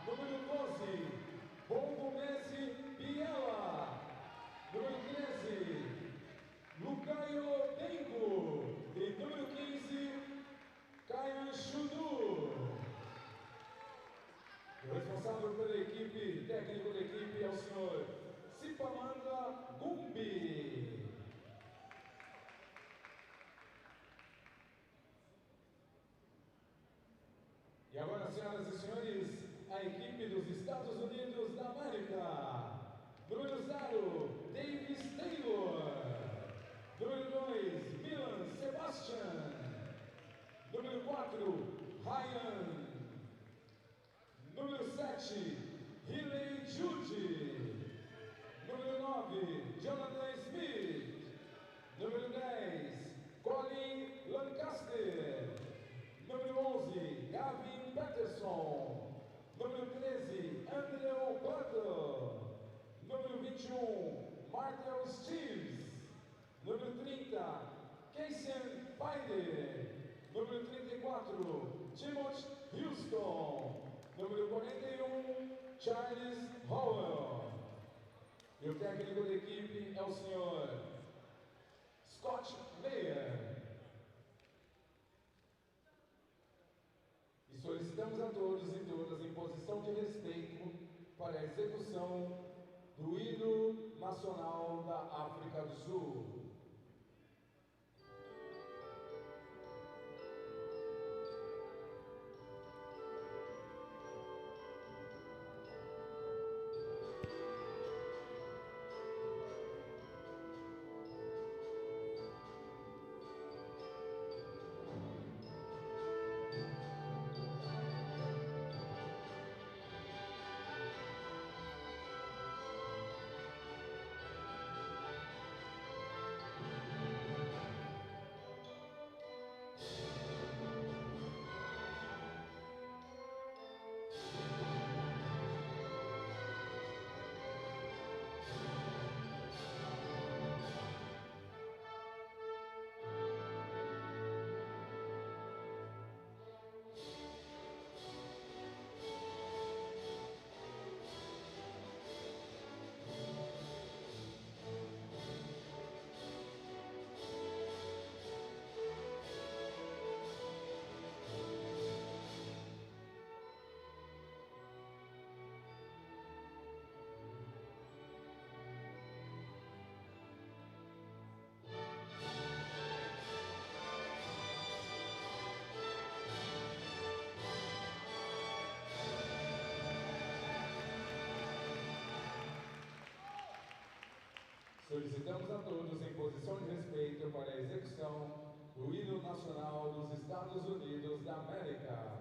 Número 12, Bongomese Biela. Número 13, Lucaio Dengo. E número 15, Caio Chudu. O responsável pela equipe, técnico da equipe, é o senhor Sipamanga Gumbi. E agora, senhoras e senhores, a equipe dos Estados Unidos da América. Número 0, Davis Taylor. Número 2, Milan Sebastian. Número 4, Ryan. Número 7, Riley Jude. Número 9, Jonathan Smith. Número 10, Colin Lancaster. Número 11, Gavin Peterson. Número 13, Andrew Butler. Número 21, Martel Steves. Número 30, Casey Paider. Número 34, Timothy Houston. Número 41, Charles Howell. E o técnico da equipe é o senhor Scott Meyer. E solicitamos a todos e todas em posição de respeito para a execução do hino nacional da África do Sul. Solicitamos a todos em posição de respeito para a execução do hino nacional dos Estados Unidos da América.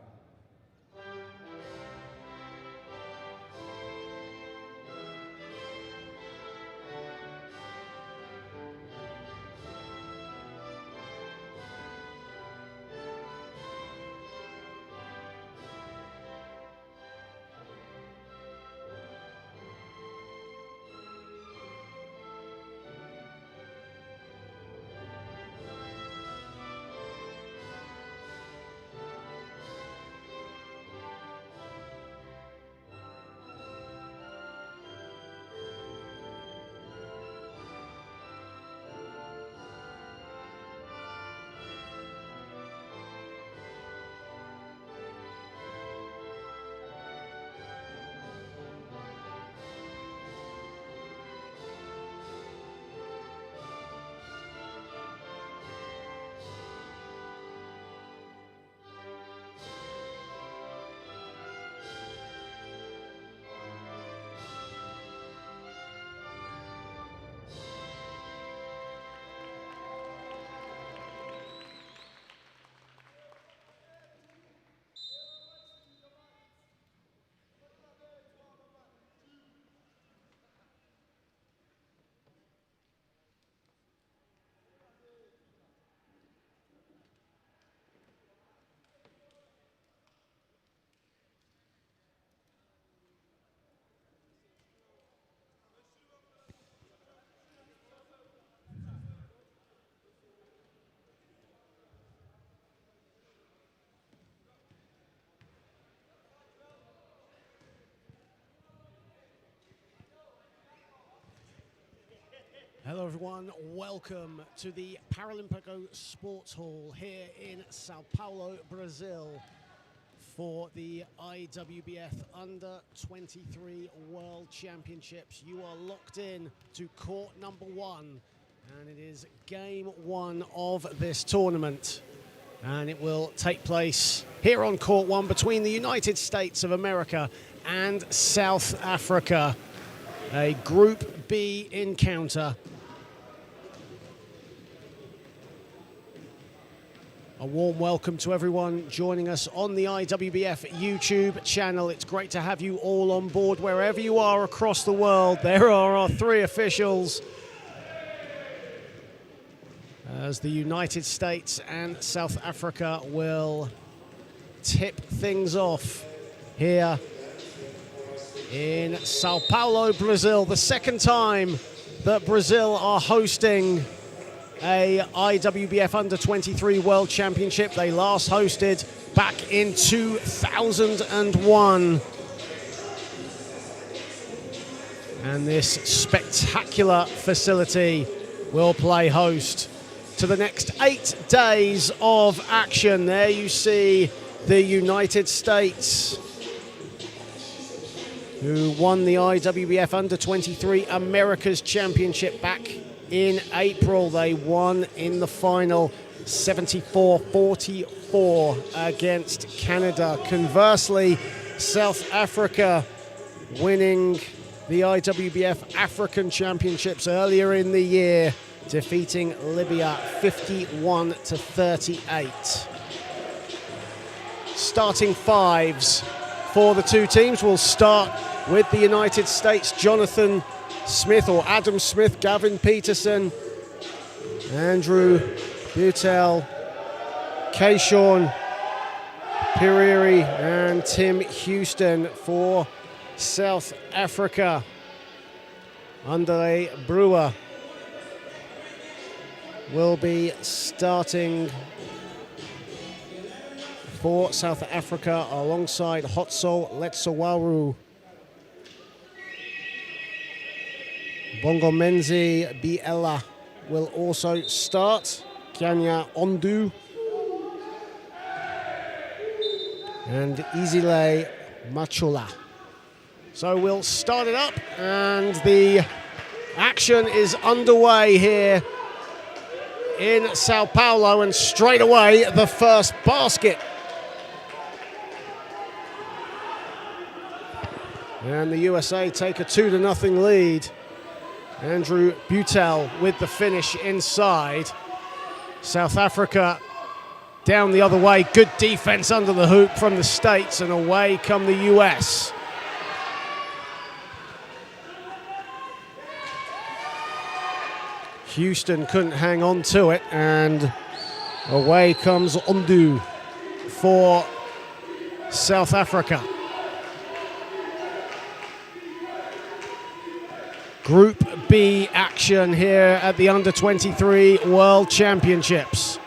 Hello everyone, welcome to the Paralympico Sports Hall here in Sao Paulo, Brazil for the IWBF Under-23 World Championships. You are locked in to court number 1 and it is game 1 of this tournament. And it will take place here on court 1 between the United States of America and South Africa. A Group B encounter. A warm welcome to everyone joining us on the IWBF YouTube channel. It's great to have you all on board wherever you are across the world. There are our 3 officials as the United States and South Africa will tip things off here in Sao Paulo, Brazil. The second time that Brazil are hosting a IWBF Under-23 World Championship. They last hosted back in 2001. And this spectacular facility will play host to the next 8 days of action. There you see the United States, who won the IWBF Under-23 Americas Championship back in April. They won in the final 74-44 against Canada. Conversely, South Africa winning the IWBF African Championships earlier in the year, defeating Libya 51-38. Starting 5s for the 2 teams. We'll start with the United States. Jonathan Smith or Adam Smith, Gavin Peterson, Andrew Butel, Keishorn Piriri and Tim Houston for South Africa. Andre Brewer will be starting for South Africa alongside Hotso Letsowaru. Bongomenzi Biela will also start. Kenya Ondu and Izile Machola. So we'll start it up and the action is underway here in Sao Paulo, and straight away the first basket. And the USA take a 2-0 lead. Andrew Butel with the finish inside. South Africa down the other way. Good defense under the hoop from the States, and away come the US. Houston couldn't hang on to it, and away comes Ondu for South Africa. Group B action here at the Under-23 World Championships.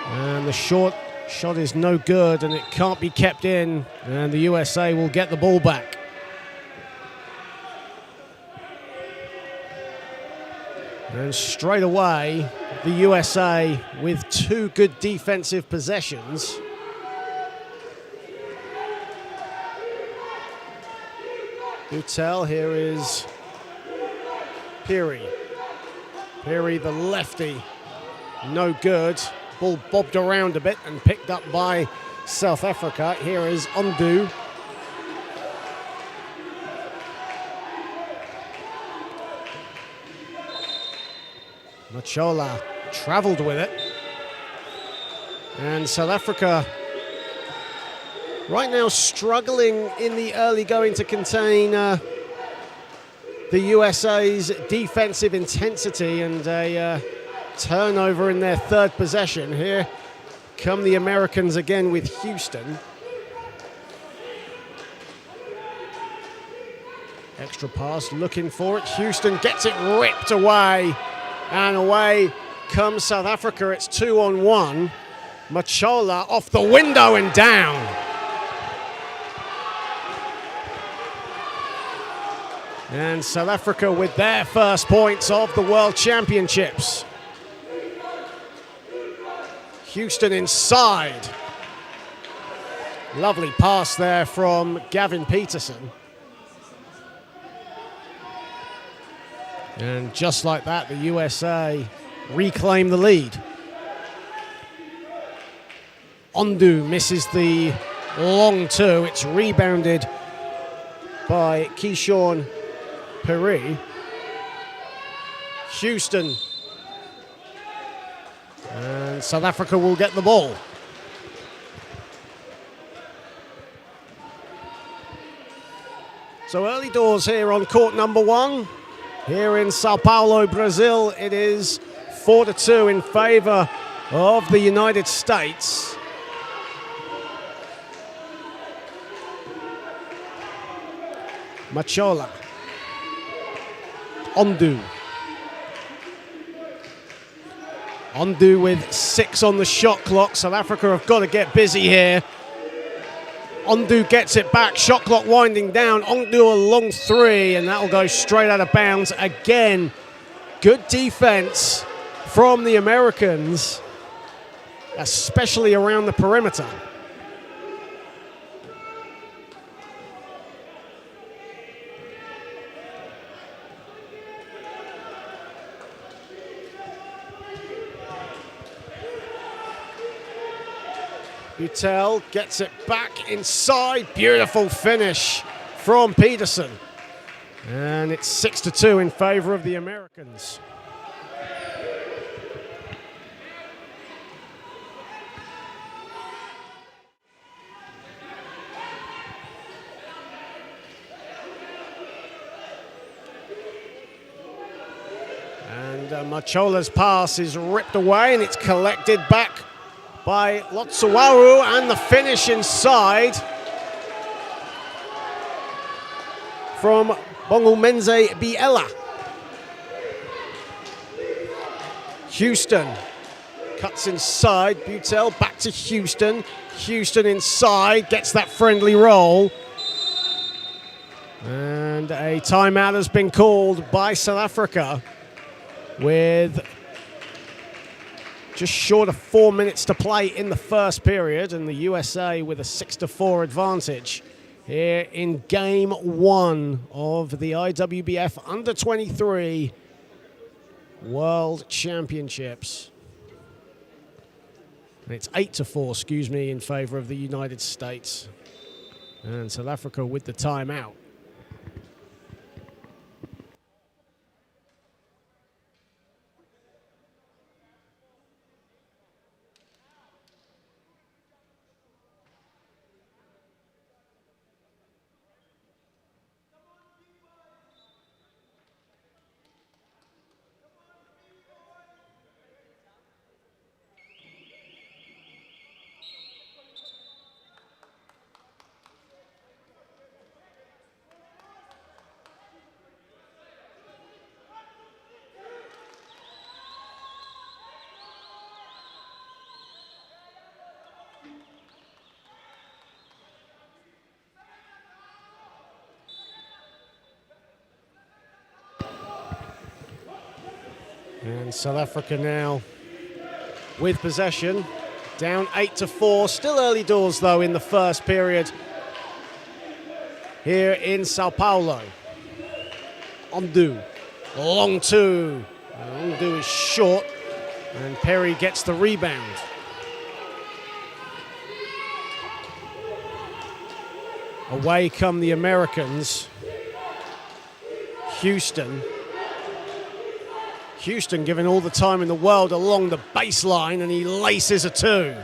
And the short shot is no good and it can't be kept in, and the USA will get the ball back. And straight away, the USA with 2 good defensive possessions. Butel, here is Piri. Piri, the lefty, no good. Ball bobbed around a bit and picked up by South Africa. Here is Ondu. Machola traveled with it. And South Africa right now struggling in the early going to contain the USA's defensive intensity, and a turnover in their 3rd possession. Here come the Americans again with Houston. Extra pass, looking for it. Houston gets it ripped away, and away comes South Africa. It's 2-on-1. Machola off the window and down. And South Africa with their first points of the World Championships. Houston inside. Lovely pass there from Gavin Peterson. And just like that, the USA reclaim the lead. Ondu misses the long two. It's rebounded by Keyshawn Peri. Houston. And South Africa will get the ball. So early doors here on court number one. Here in Sao Paulo, Brazil, it is 4-2 in favor of the United States. Machola. Ondu. Ondu with 6 on the shot clock. South Africa have got to get busy here. Ondu gets it back. Shot clock winding down. Ondu a long three, and that'll go straight out of bounds. Again, good defense from the Americans, especially around the perimeter. Butel gets it back inside. Beautiful finish from Peterson. And it's 6-2 in favor of the Americans. And Machola's pass is ripped away and it's collected back by Lotsuwaru, and the finish inside from Bongumenze Biela. Houston cuts inside. Butel back to Houston. Houston inside, gets that friendly roll. And a timeout has been called by South Africa with just short of 4 minutes to play in the first period, and the USA with a 6-4 advantage here in game one of the IWBF Under-23 World Championships. And it's 8-4, in favor of the United States. And South Africa with the timeout. And South Africa now with possession, down 8-4. Still early doors, though, in the first period here in Sao Paulo. Ondu, long two. Ondu is short, and Perry gets the rebound. Away come the Americans. Houston given all the time in the world along the baseline, and he laces a two.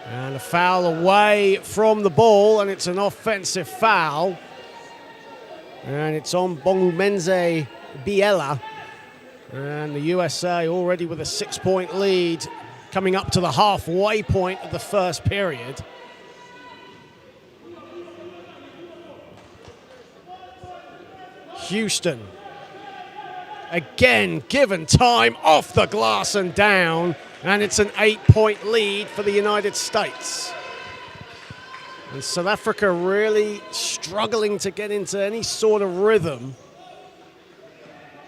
And a foul away from the ball, and it's an offensive foul. And it's on Bongumenze Biela. And the USA already with a 6-point lead coming up to the halfway point of the first period. Houston, again given time off the glass and down, And it's an 8-point lead for the United States. And South Africa really struggling to get into any sort of rhythm.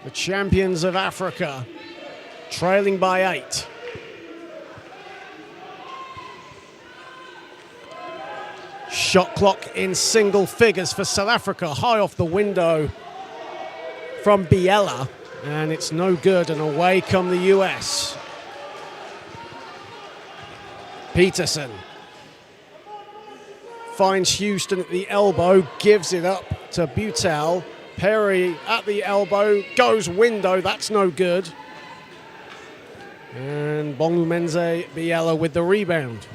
The champions of Africa trailing by 8. Shot clock in single figures for South Africa, high off the window from Biela, and it's no good, and away come the US. Peterson finds Houston at the elbow, gives it up to Butel. Perry at the elbow, goes window, that's no good. And Bongumenze Biela with the rebound.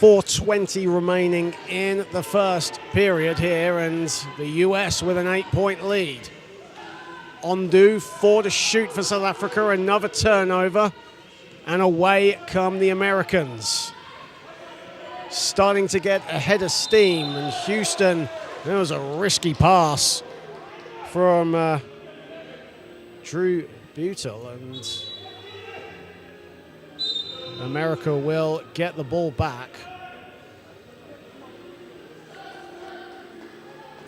4:20 remaining in the first period here, and the US with an 8-point lead. Ondu, 4 to shoot for South Africa, another turnover, and away come the Americans. Starting to get ahead of steam, and Houston, that was a risky pass from Drew Butel, and America will get the ball back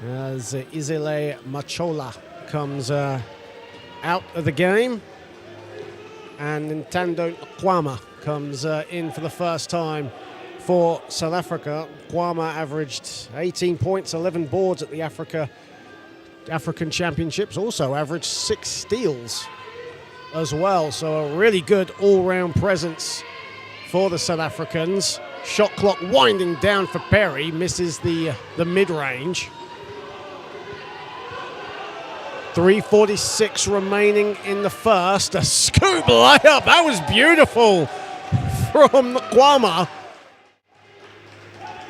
as Izele Machola comes out of the game, and Ntando Nkwama comes in for the first time for South Africa. Nkwama averaged 18 points, 11 boards at the African Championships, also averaged 6 steals as well, so a really good all-round presence for the South Africans. Shot clock winding down for Perry, misses the mid-range. 3:46 remaining in the first. A scoop layup, that was beautiful from Nkwama.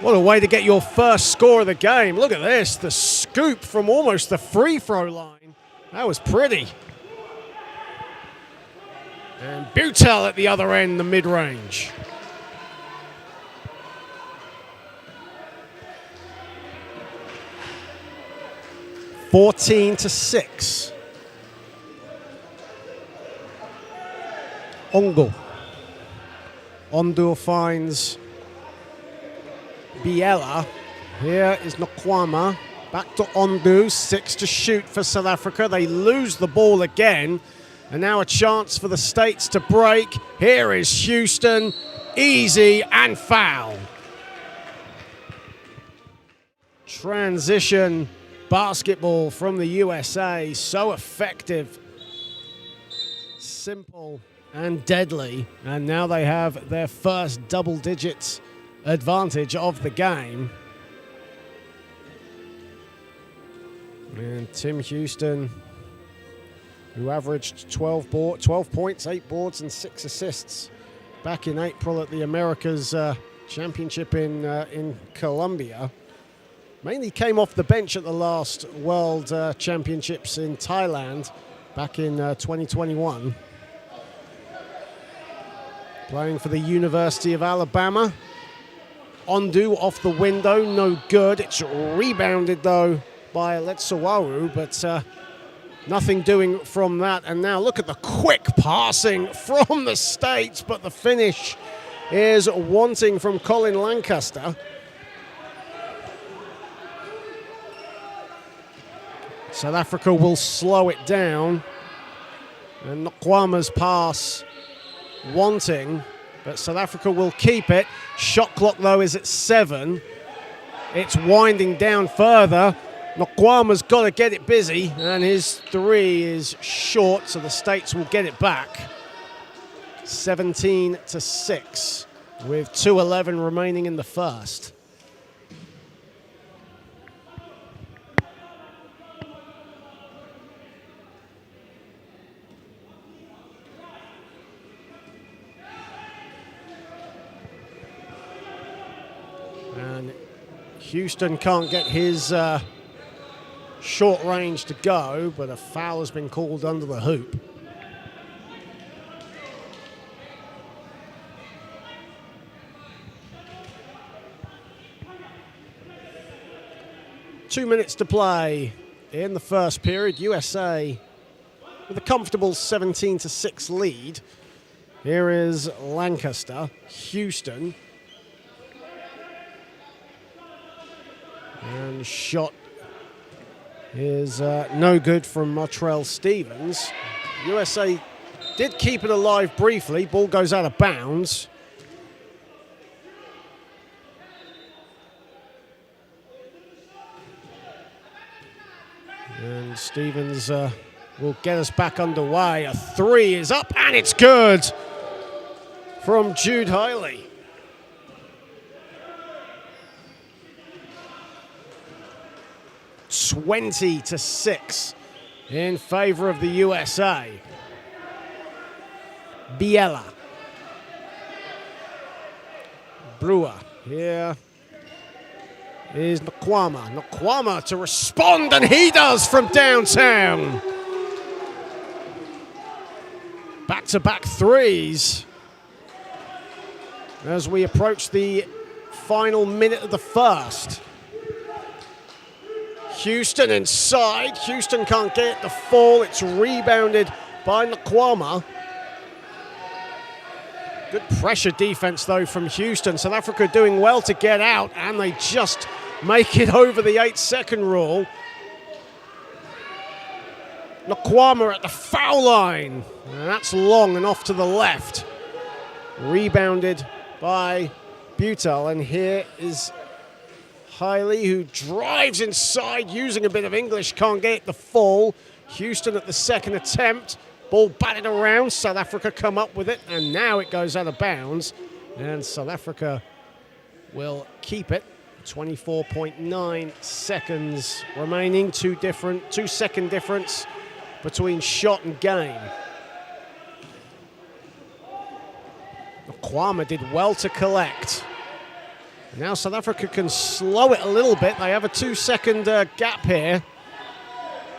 What a way to get your first score of the game. Look at this, the scoop from almost the free throw line. That was pretty. And Butel at the other end, the mid-range. (14-6). Ondu finds Biela. Here is Nkwama. Back to Ondu. 6 to shoot for South Africa. They lose the ball again. And now a chance for the States to break. Here is Houston. Easy and foul. Transition basketball from the USA. So effective. Simple and deadly. And now they have their first double-digit advantage of the game. And Tim Houston, who averaged 12 points, 8 boards, and 6 assists back in April at the Americas Championship in Colombia. Mainly came off the bench at the last World Championships in Thailand back in 2021. Playing for the University of Alabama. Ondu off the window, no good. It's rebounded, though, by Letsowaru, but nothing doing from that. And now look at the quick passing from the States, but the finish is wanting from Colin Lancaster. South Africa will slow it down. And Nkwama's pass wanting, but South Africa will keep it. Shot clock, though, is at 7. It's winding down further. Nkwama's got to get it busy, and his 3 is short, so the States will get it back. 17-6, with 2:11 remaining in the first. And Houston can't get his short range to go, but a foul has been called under the hoop. Two minutes to play in the first period. USA with a comfortable 17-6 lead. Here is Lancaster, Houston. And shot is no good from Motrell Stevens. USA did keep it alive briefly. Ball goes out of bounds. And Stevens will get us back underway. A three is up, and it's good from Jude Hiley. (20-6) in favor of the USA. Biela. Brewer here is Nkwama. Nkwama to respond, and he does from downtown. Back-to-back threes as we approach the final minute of the first. Houston inside. Houston can't get the fall. It's rebounded by Nkwama. Good pressure defense, though, from Houston. South Africa doing well to get out, and they just make it over the 8-second rule. Nkwama at the foul line. And that's long and off to the left. Rebounded by Butel, and here is Hiley, who drives inside using a bit of English, can't get the fall. Houston at the second attempt. Ball batted around. South Africa come up with it, and now it goes out of bounds. And South Africa will keep it. 24.9 seconds remaining. 2-second difference between shot and game. Nkwama did well to collect. Now South Africa can slow it a little bit. They have a 2-second gap here.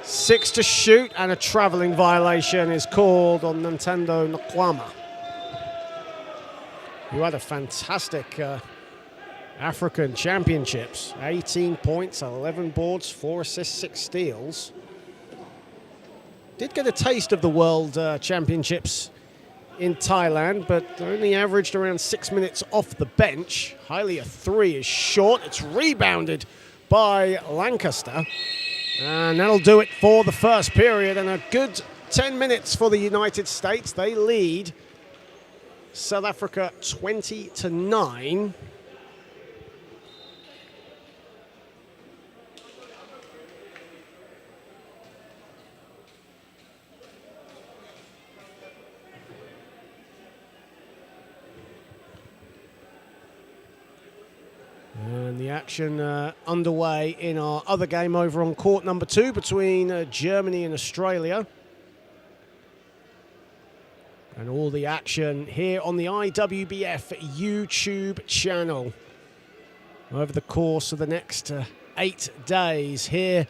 6 to shoot, and a traveling violation is called on Nintendo Nkwama, who had a fantastic African Championships. 18 points, 11 boards, 4 assists, 6 steals. Did get a taste of the World Championships in Thailand, but only averaged around 6 minutes off the bench. Hiley, a three is short. It's rebounded by Lancaster. And that'll do it for the first period, and a good 10 minutes for the United States. They lead South Africa 20-9. And the action underway in our other game over on court number 2 between Germany and Australia. And all the action here on the IWBF YouTube channel over the course of the next 8 days here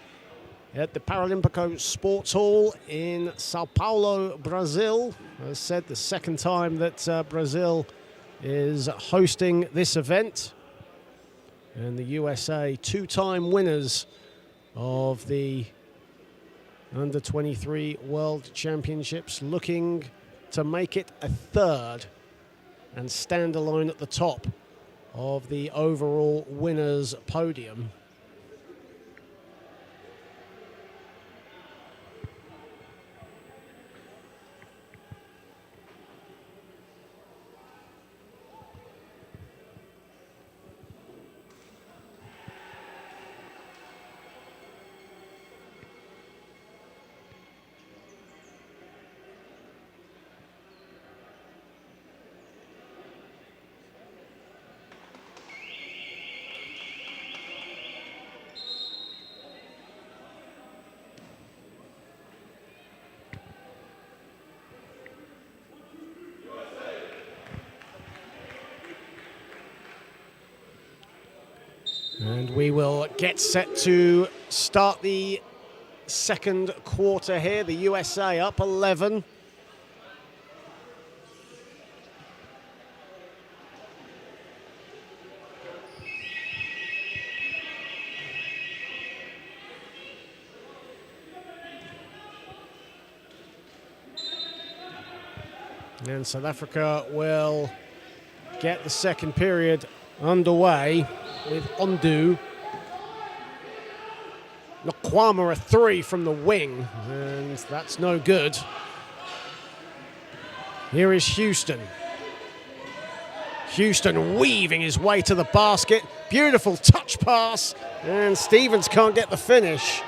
at the Paralímpico Sports Hall in Sao Paulo, Brazil. As said, the second time that Brazil is hosting this event. And the USA, 2-time winners of the Under-23 World Championships, looking to make it a third and stand alone at the top of the overall winners' podium. And we will get set to start the second quarter here. The USA up 11. And South Africa will get the second period underway with Ondu. Nokwama a 3 from the wing, and that's no good. Here is Houston. Houston weaving his way to the basket. Beautiful touch pass, and Stevens can't get the finish.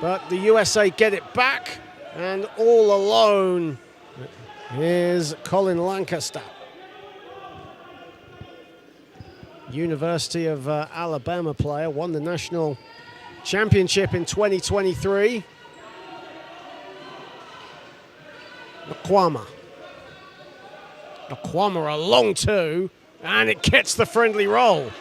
But the USA get it back, and all alone is Colin Lancaster. University of Alabama player, won the national championship in 2023. Nokwama a long 2, and it gets the friendly roll.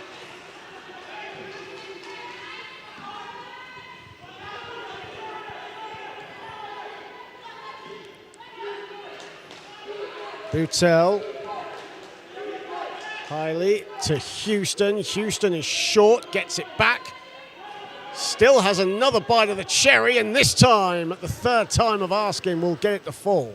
Butel. Hiley to Houston. Houston is short, gets it back. Still has another bite of the cherry, and this time, at the third time of asking, will get it to fall.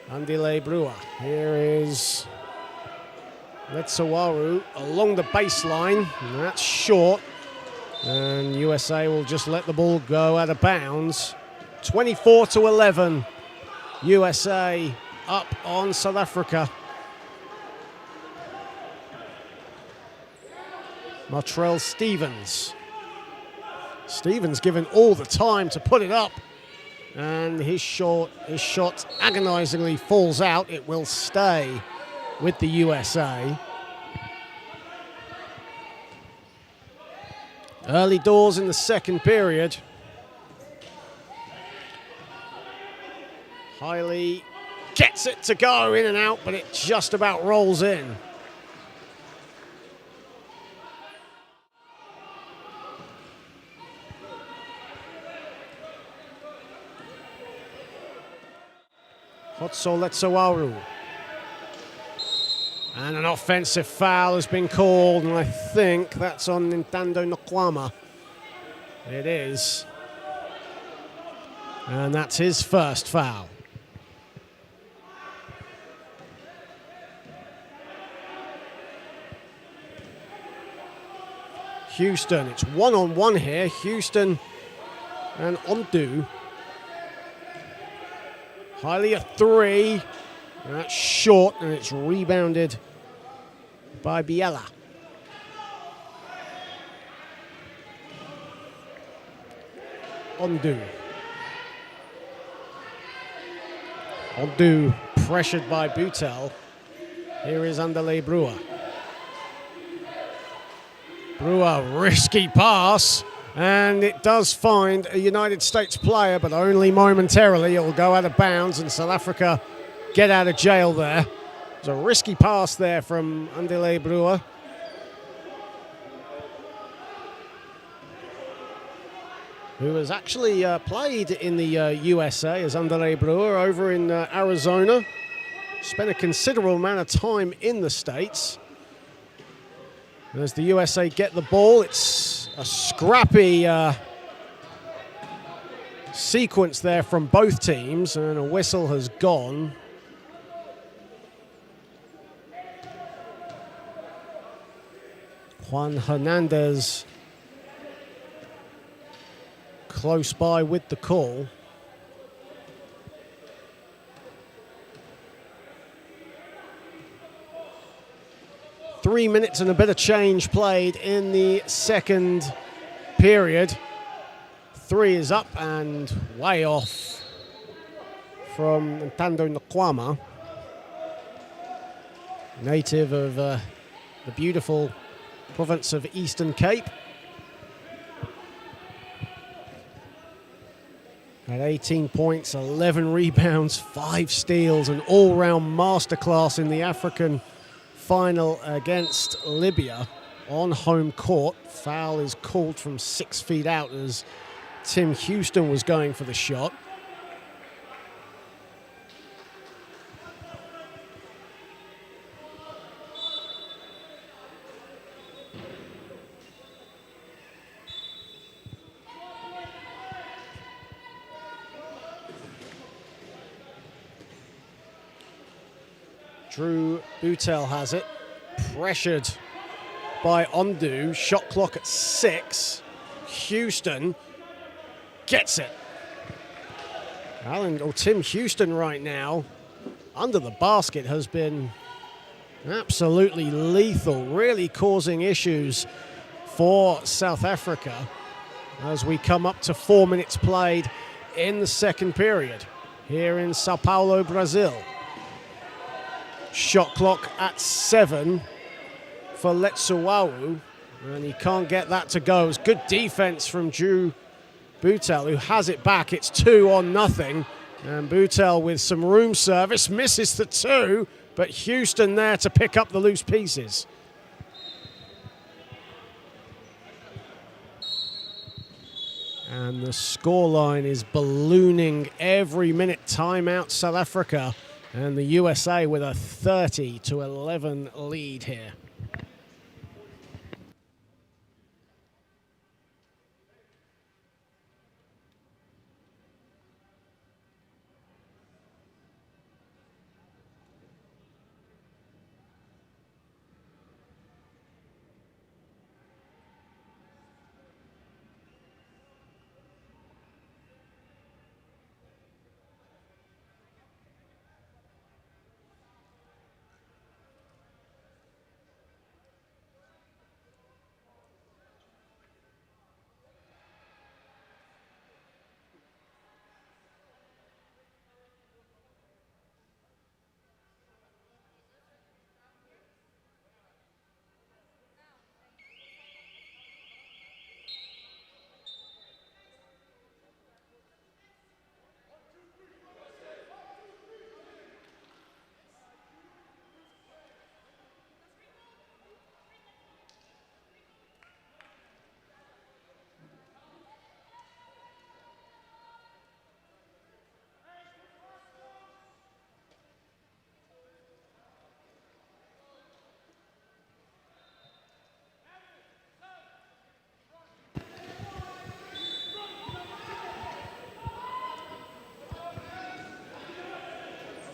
Andile Brewer. Here is Letsawaru along the baseline, and that's short. And USA will just let the ball go out of bounds. 24-11. USA up on South Africa. Martrell Stevens. Stevens given all the time to put it up. And his shot agonizingly falls out. It will stay with the USA. Early doors in the second period. Hiley gets it to go in and out, but it just about rolls in. Hotso Letsawaru. And an offensive foul has been called, and I think that's on Ntando Nokwama. It is. And that's his first foul. Houston, it's one-on-one here. Houston and Ondu. Hiley a 3. That's short, and it's rebounded by Biela. Ondu pressured by Butel. Here is Andile Brewer. Brewer, risky pass, and it does find a United States player, but only momentarily. It will go out of bounds, and South Africa get out of jail there. It's a risky pass there from Andile Brewer. Who has actually played in the USA as Andile Brewer over in Arizona. Spent a considerable amount of time in the States. As the USA get the ball, it's a scrappy sequence there from both teams, and a whistle has gone. Juan Hernandez close by with the call. Three minutes and a bit of change played in the second period. 3 is up and way off from Ntando Nokwama, native of the beautiful province of Eastern Cape. At 18 points, 11 rebounds, 5 steals, an all-round masterclass in the African final against Libya on home court. Foul is called from 6 feet out as Tim Houston was going for the shot. Drew Boutel has it. Pressured by Ondu. Shot clock at 6. Houston gets it. Tim Houston right now, under the basket, has been absolutely lethal, really causing issues for South Africa as we come up to 4 minutes played in the second period here in Sao Paulo, Brazil. Shot clock at 7 for Letsuawu, and he can't get that to go. It's good defense from Drew Boutel, who has it back. It's 2-0, and Boutel with some room service misses the 2, but Houston there to pick up the loose pieces. And the scoreline is ballooning every minute. Timeout South Africa, and the USA with a 30-11 lead here.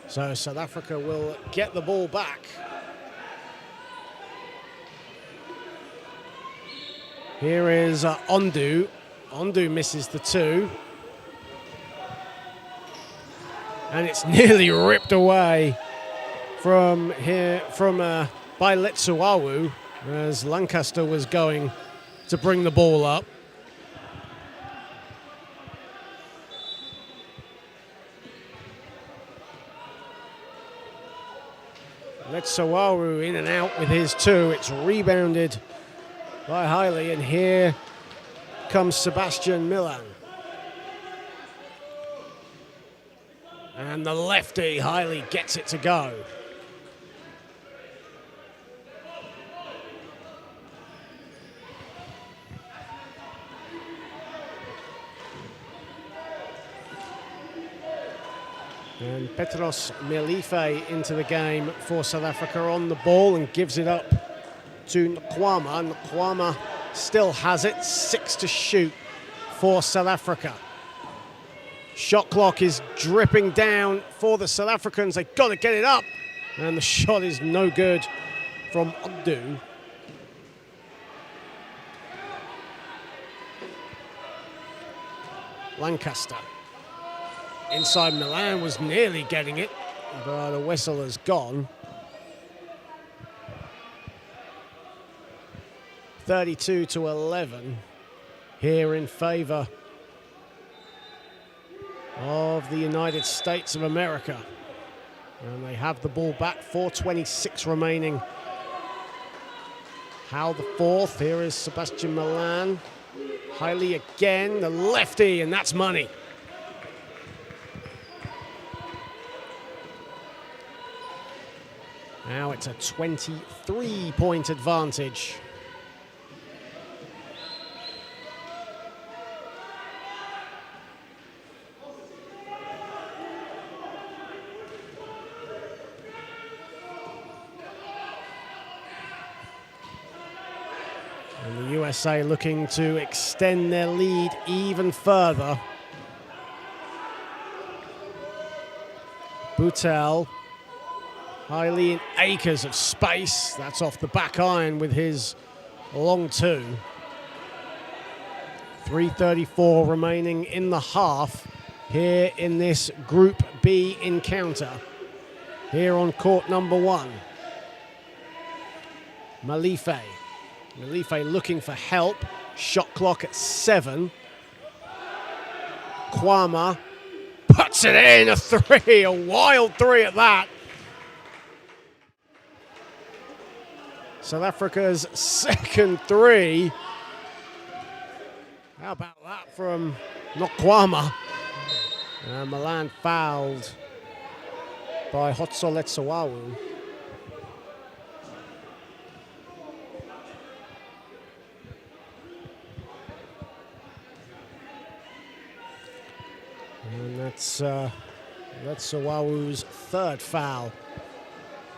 So South Africa will get the ball back. Here is Ondu. Ondu misses the 2. And it's nearly ripped away from here by Letsuawu as Lancaster was going to bring the ball up. Letsuawu in and out with his 2. It's rebounded by Haile, and here comes Sebastian Milan. And the lefty, Haile, gets it to go. And Petros Melife into the game for South Africa on the ball and gives it up to Nkwama. Nkwama still has it. 6 to shoot for South Africa. Shot clock is dripping down for the South Africans. They've got to get it up. And the shot is no good from Ondu. Lancaster. Inside Milan was nearly getting it, but a whistle has gone. 32-11 here in favor of the United States of America. And they have the ball back, 4:26 remaining. How the 4th, here is Sebastian Milan. Haile again, the lefty, and that's money. Now it's a 23-point advantage. And the USA looking to extend their lead even further. Boutel Hiley in acres of space. That's off the back iron with his long two. 3:34 remaining in the half here in this Group B encounter. Here on court number 1. Malife. Malife looking for help. Shot clock at 7. Kwama puts it in, a 3, a wild 3 at that. South Africa's second 3. How about that from Nokwama? Milan fouled by Hotsoletsawawu. And that's Sawawu's third foul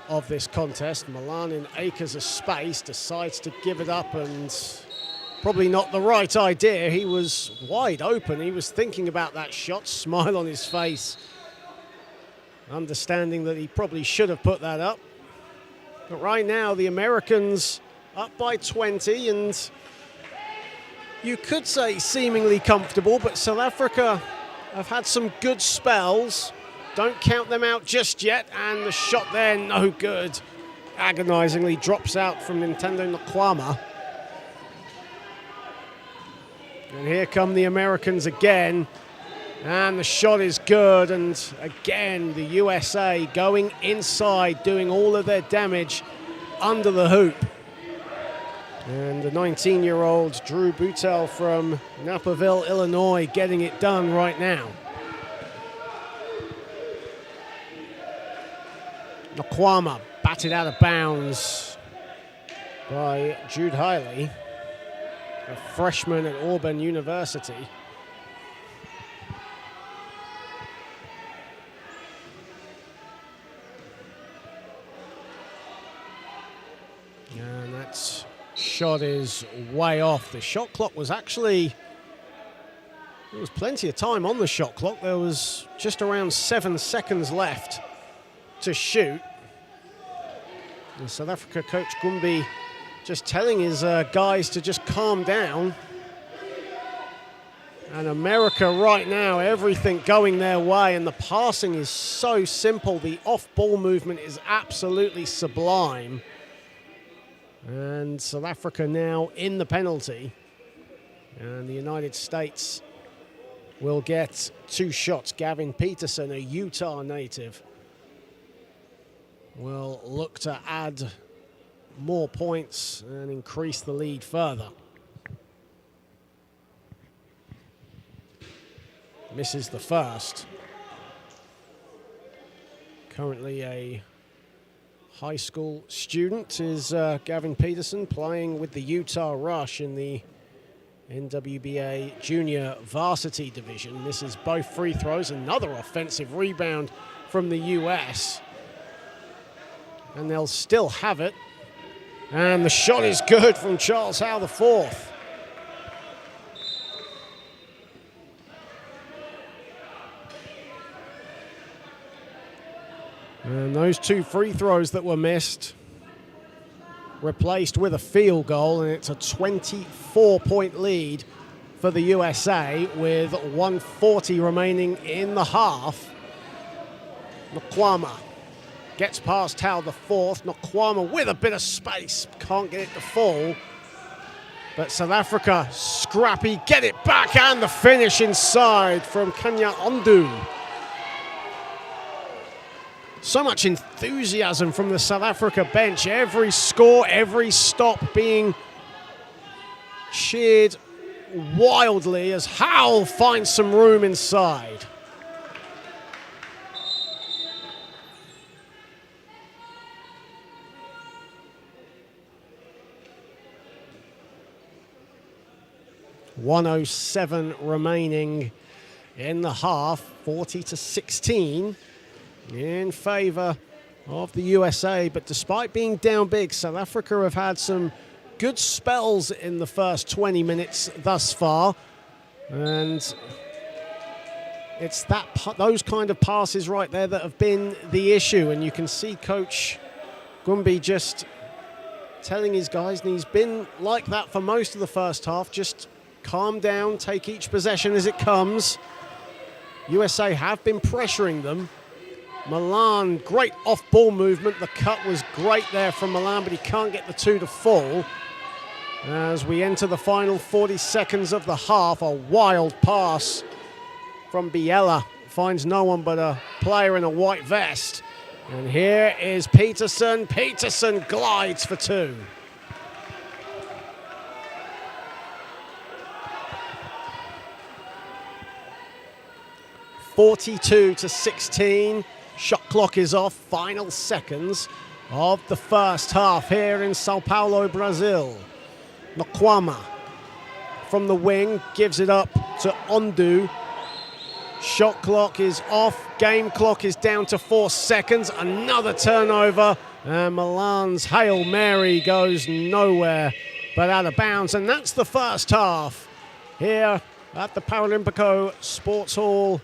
of this contest. Milan in acres of space decides to give it up, and probably not the right idea. He was wide open. He was thinking about that shot, smile on his face, understanding that he probably should have put that up. But right now, the Americans up by 20, and you could say seemingly comfortable, but South Africa have had some good spells. Don't count them out just yet, and the shot there, no good. Agonizingly drops out from Nintendo Nokwama. And here come the Americans again, and the shot is good, and again the USA going inside, doing all of their damage under the hoop. And the 19-year-old Drew Boutel from Naperville, Illinois, getting it done right now. Nokwama batted out of bounds by Jude Hiley, a freshman at Auburn University. And that shot is way off. The shot clock was actually, there was plenty of time on the shot clock. There was just around 7 seconds left to shoot. And South Africa coach Gumbi just telling his guys to just calm down. And America right now, everything going their way, and the passing is so simple. The off-ball movement is absolutely sublime. And South Africa now in the penalty. And the United States will get 2 shots. Gavin Peterson, a Utah native, will look to add more points and increase the lead further. Misses the first. Currently a high school student is Gavin Peterson, playing with the Utah Rush in the NWBA Junior Varsity Division. Misses both free throws. Another offensive rebound from the US. And they'll still have it. And the shot is good from Charles Howe IV. And those 2 free throws that were missed replaced with a field goal, and it's a 24-point lead for the USA with 1:40 remaining in the half. Nokwama gets past Howe IV. Nokwama with a bit of space, can't get it to fall. But South Africa scrappy, get it back, and the finish inside from Kanya Ondu. So much enthusiasm from the South Africa bench. Every score, every stop being cheered wildly as Howe finds some room inside. .107 remaining in the half, 40-16. In favor of the USA, but despite being down big, South Africa have had some good spells in the first 20 minutes thus far, and it's those kind of passes right there that have been the issue, and you can see Coach Gumby just telling his guys, and he's been like that for most of the first half, just calm down, take each possession as it comes. USA have been pressuring them. Milan, great off-ball movement. The cut was great there from Milan, but he can't get the two to fall. As we enter the final 40 seconds of the half, a wild pass from Biella finds no one but a player in a white vest. And here is Peterson. Peterson glides for two. (42-16). Shot clock is off. Final seconds of the first half here in Sao Paulo, Brazil. Nakwama from the wing gives it up to Ondu. Shot clock is off. Game clock is down to 4 seconds. Another turnover. And Milan's Hail Mary goes nowhere but out of bounds. And that's the first half here at the Paralimpico Sports Hall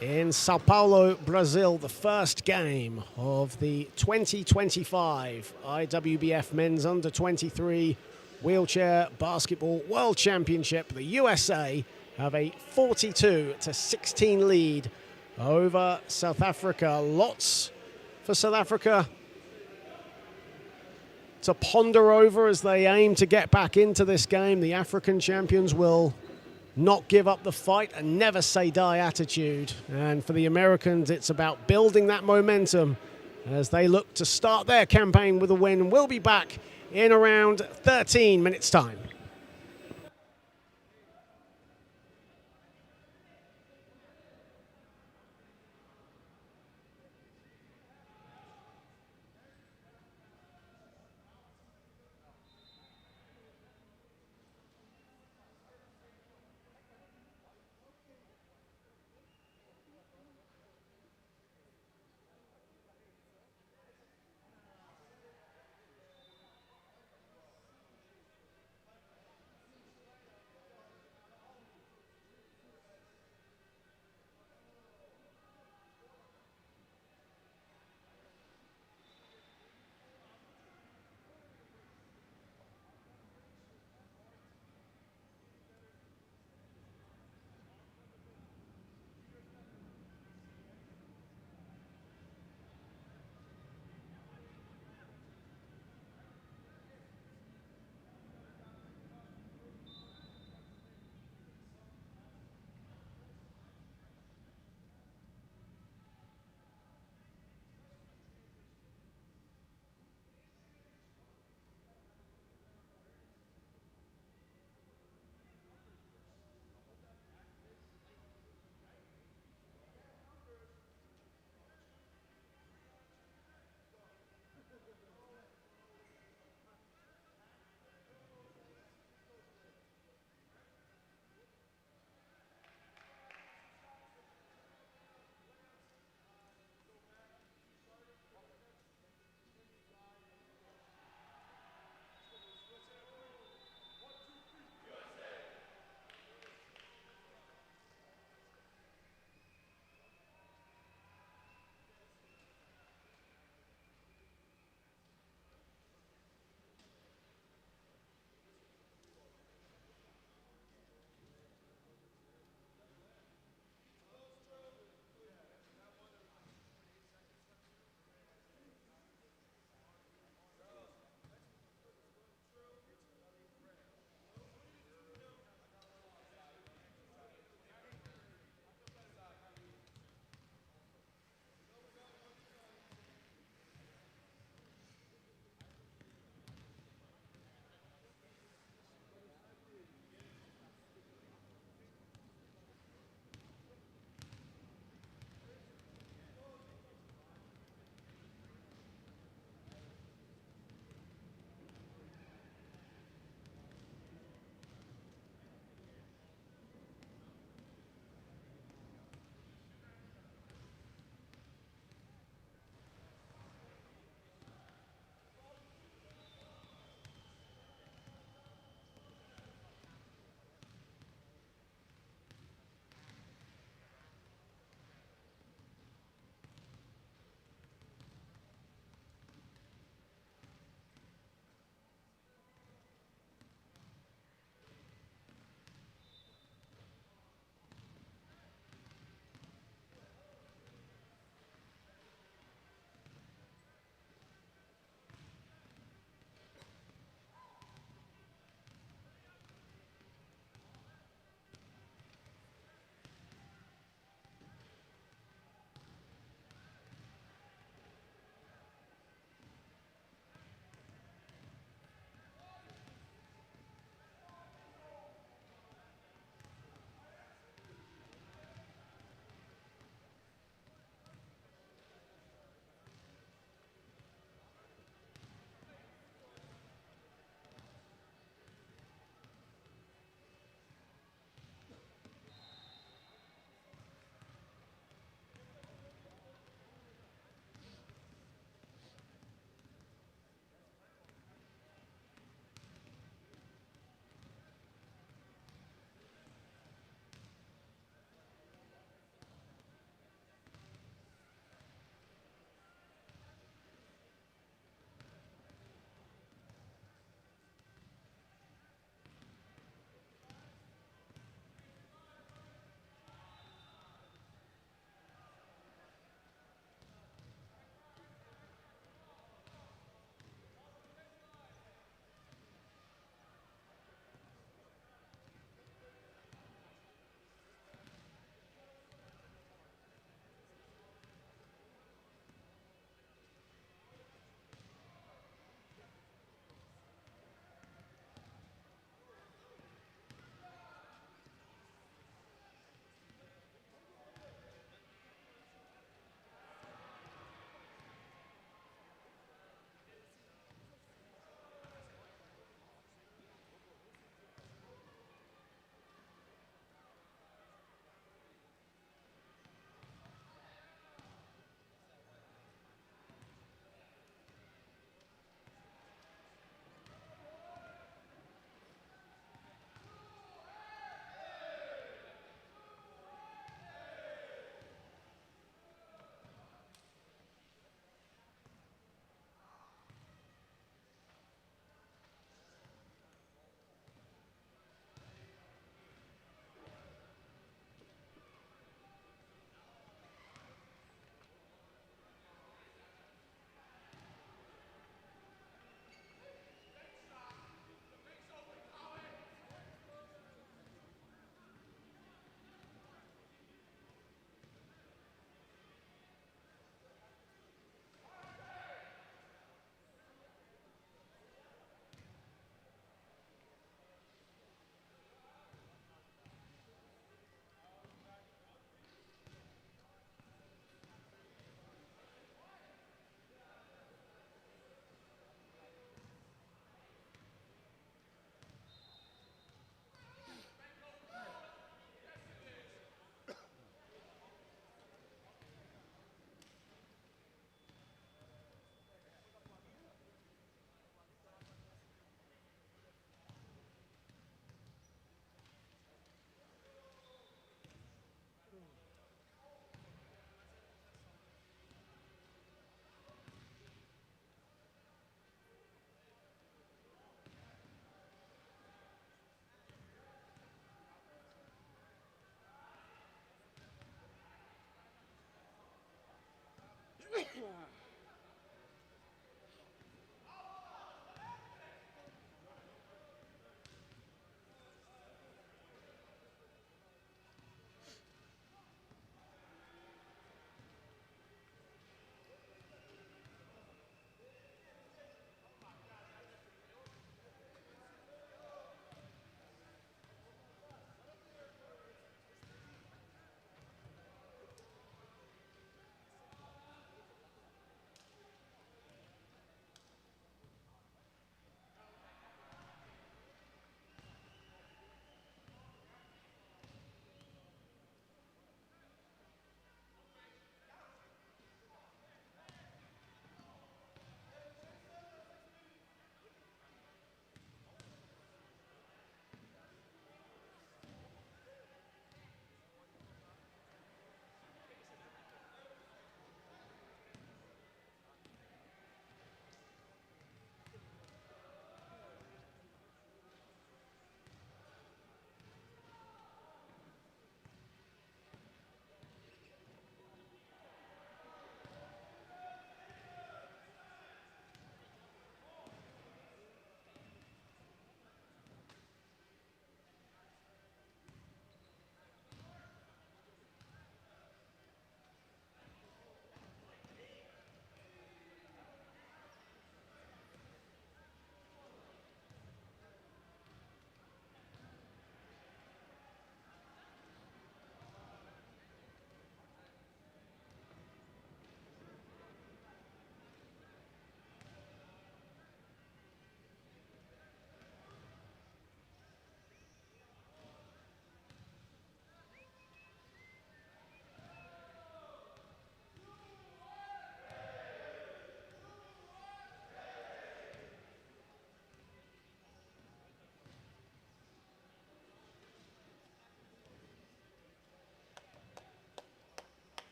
in Sao Paulo, Brazil. The first game of the 2025 IWBF Men's Under-23 Wheelchair Basketball World Championship. The USA have a 42-16 lead over South Africa. Lots for South Africa to ponder over as they aim to get back into this game. The African champions will not give up the fight, and never say die attitude. And for the Americans, it's about building that momentum as they look to start their campaign with a win. We'll be back in around 13 minutes' time.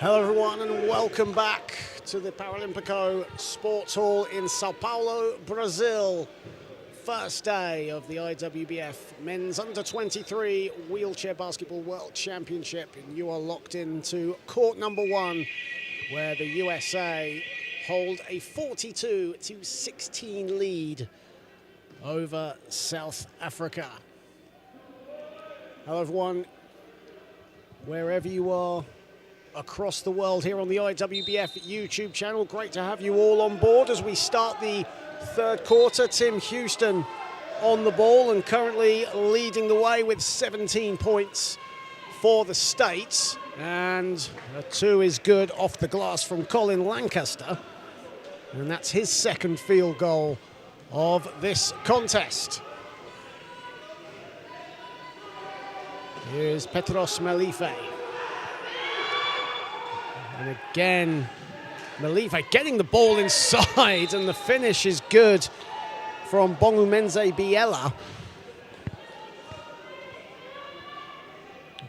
Hello everyone and welcome back to the Paralympico Sports Hall in Sao Paulo, Brazil. First day of the IWBF Men's Under-23 Wheelchair Basketball World Championship, and you are locked into court number 1, where the USA hold a 42-16 lead over South Africa. Hello everyone, wherever you are across the world here on the IWBF YouTube channel. Great to have you all on board as we start the third quarter. Tim Houston on the ball and currently leading the way with 17 points for the States. And a 2 is good off the glass from Colin Lancaster. And that's his second field goal of this contest. Here's Petros Melife. And again, Melife getting the ball inside, and the finish is good from Bongumenze Biela.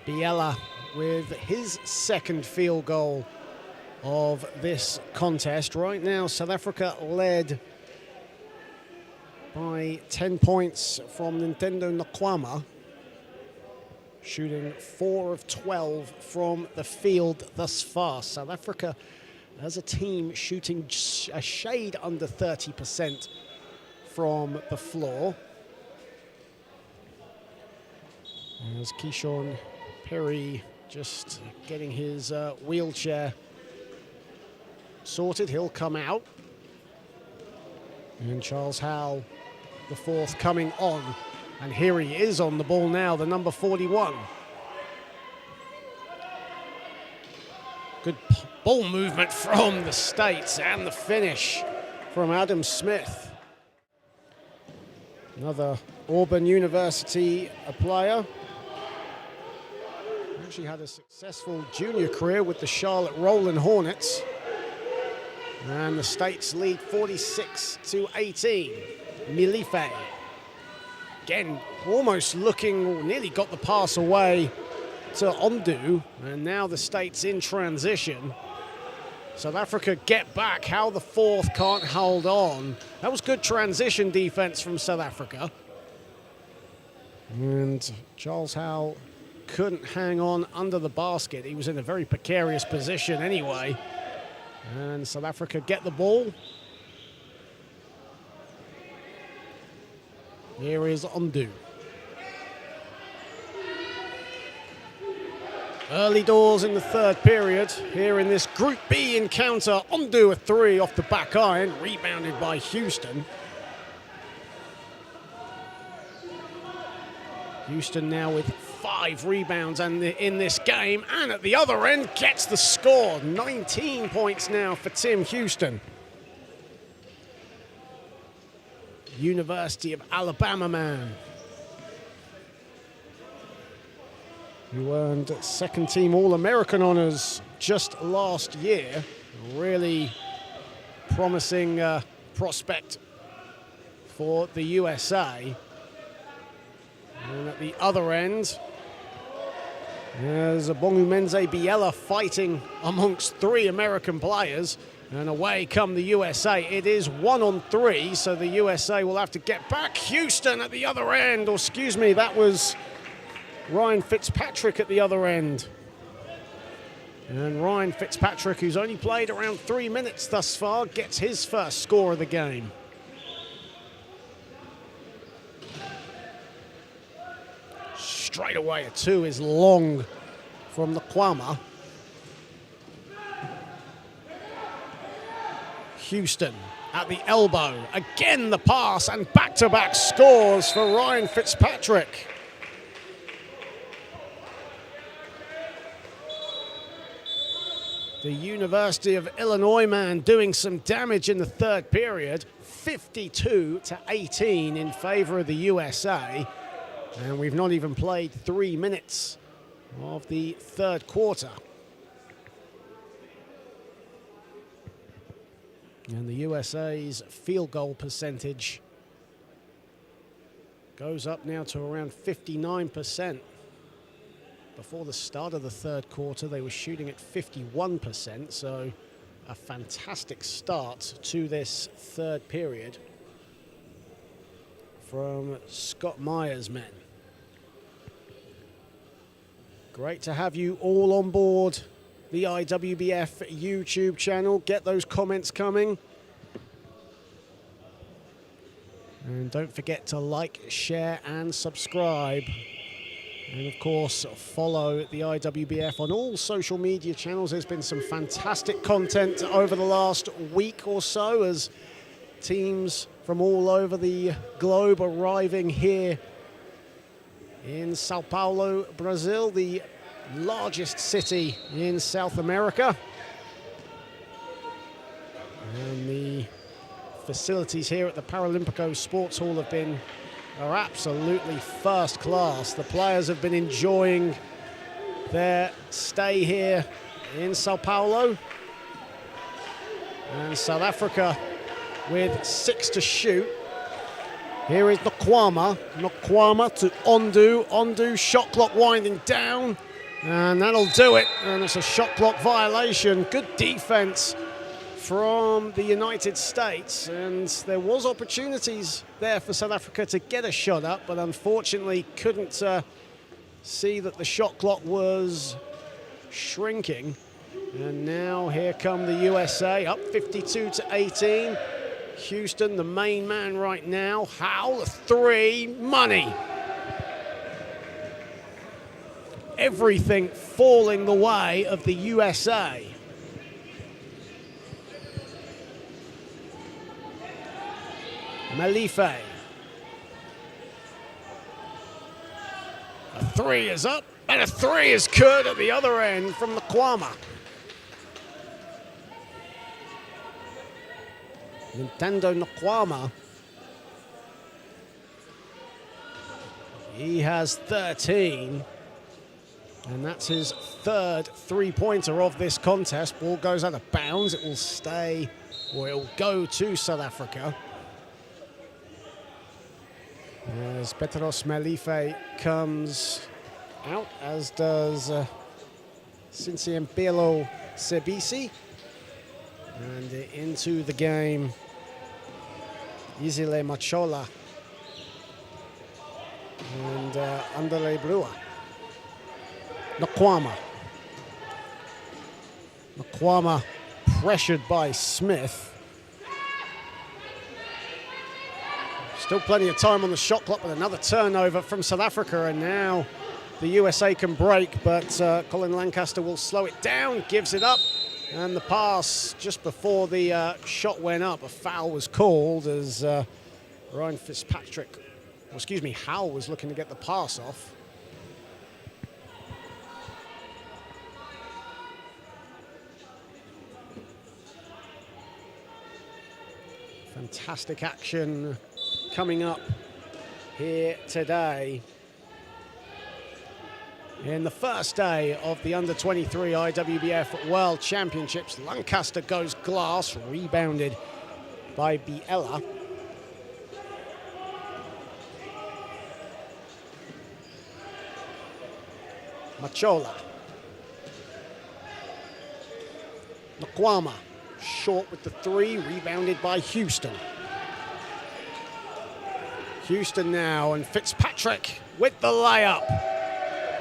Biela with his second field goal of this contest. Right now, South Africa led by 10 points from Nintendo Nkwama, shooting 4 of 12 from the field thus far. South Africa as a team shooting a shade under 30% from the floor. As Keyshawn Perry just getting his wheelchair sorted, he'll come out. And Charles Howell, the fourth, coming on. And here he is on the ball now, the number 41. Good ball movement from the States, and the finish from Adam Smith. Another Auburn University player. Actually had a successful junior career with the Charlotte Roland Hornets. And the States lead 46-18. Melife. Again, almost looking, nearly got the pass away to Ondu, and now the States in transition. South Africa get back. How the fourth can't hold on. That was good transition defense from South Africa. And Charles Howell couldn't hang on under the basket. He was in a very precarious position anyway. And South Africa get the ball. Here is Ondu. Early doors in the third period. Here in this Group B encounter, Ondu a 3 off the back iron, rebounded by Houston. Houston now with 5 rebounds and in this game, and at the other end gets the score. 19 points now for Tim Houston. University of Alabama man, who earned second team All-American honors just last year. A really promising prospect for the USA. And at the other end, there's a Bongumenze Biela fighting amongst 3 American players. And away come the USA. It is 1-on-3, so the USA will have to get back. Houston at the other end, or excuse me, that was Ryan Fitzpatrick at the other end. And Ryan Fitzpatrick, who's only played around 3 minutes thus far, gets his first score of the game. Straight away, a 2 is long from Nkwama. Houston at the elbow. Again the pass, and back-to-back scores for Ryan Fitzpatrick. The University of Illinois man doing some damage in the third period. 52-18 in favor of the USA. And we've not even played 3 minutes of the third quarter. And the USA's field goal percentage goes up now to around 59%. before the start of the third quarter, they were shooting at 51%, so a fantastic start to this third period from Scott Meyer's men. Great to have you all on board the IWBF YouTube channel. Get those comments coming. And don't forget to like, share, and subscribe. And of course, follow the IWBF on all social media channels. There's been some fantastic content over the last week or so as teams from all over the globe arriving here in Sao Paulo, Brazil, the largest city in South America. And the facilities here at the Paralímpico Sports Hall are absolutely first class. The players have been enjoying their stay here in Sao Paulo. And South Africa with 6 to shoot. Here is Nokwama. Nokwama to Ondu. Ondu, shot clock winding down. And that'll do it. And it's a shot clock violation. Good defense from the United States. And there was opportunities there for South Africa to get a shot up, but unfortunately couldn't see that the shot clock was shrinking. And now here come the USA, up 52 to 18. Houston, the main man right now. Howell, 3, money. Everything falling the way of the USA. Malife. A 3 is up, and a 3 is good at the other end from Nokwama. Nintendo Nokwama. He has 13. And that's his third three-pointer of this contest. Ball goes out of bounds. It will stay, or it will go to South Africa. As Petros Malife comes out, as does Sinciempelo Sebisi. And into the game, Izile Machola and Andale Brua. Nokwama. Nokwama pressured by Smith. Still plenty of time on the shot clock, but another turnover from South Africa, and now the USA can break, but Colin Lancaster will slow it down, gives it up, and the pass just before the shot went up, a foul was called as Ryan Fitzpatrick, Howell was looking to get the pass off. Fantastic action coming up here today in the first day of the Under-23 IWBF World Championships. Lancaster goes glass, rebounded by Biella. Machola. Nokwama. Short with the 3, rebounded by Houston. Houston now, and Fitzpatrick with the layup.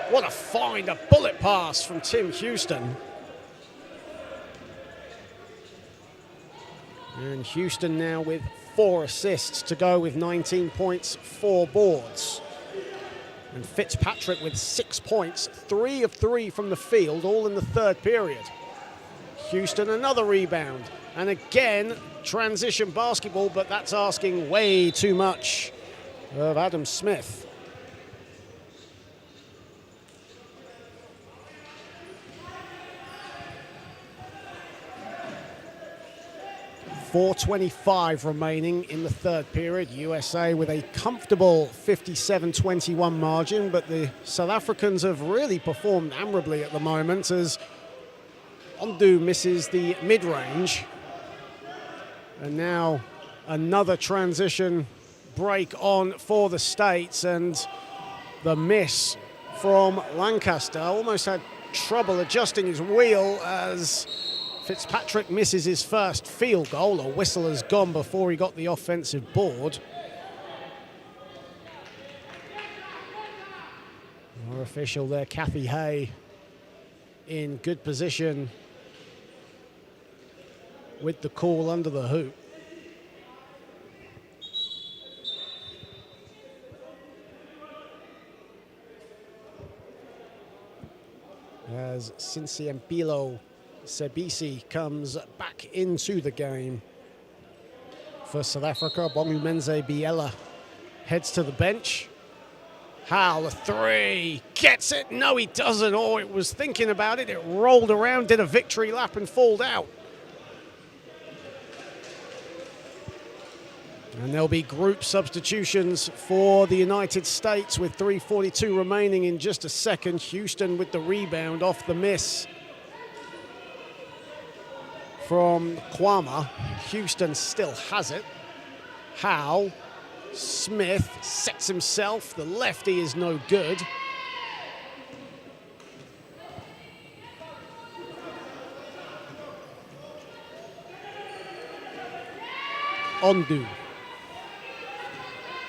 What a find, a bullet pass from Tim Houston. And Houston now with 4 assists to go with 19 points, 4 boards. And Fitzpatrick with 6 points, 3 of 3 from the field, all in the third period. Houston, another rebound. And again, transition basketball, but that's asking way too much of Adam Smith. .425 remaining in the third period. USA with a comfortable 57-21 margin, but the South Africans have really performed admirably at the moment as Ondu misses the mid-range. And now another transition break on for the States, and the miss from Lancaster. Almost had trouble adjusting his wheel as Fitzpatrick misses his first field goal. A whistle has gone before he got the offensive board. Our official there, Kathy Hay, in good position with the call under the hoop. As Sinciempilo Sebisi comes back into the game for South Africa. Bongumenze Biela heads to the bench. Howell, the three, gets it. No, he doesn't. Oh, it was thinking about it. It rolled around, did a victory lap and falled out. And there'll be group substitutions for the United States with 3:42 remaining in just a second. Houston with the rebound off the miss from Kwama. Houston still has it. Howe, Smith sets himself. The lefty is no good. Ondu.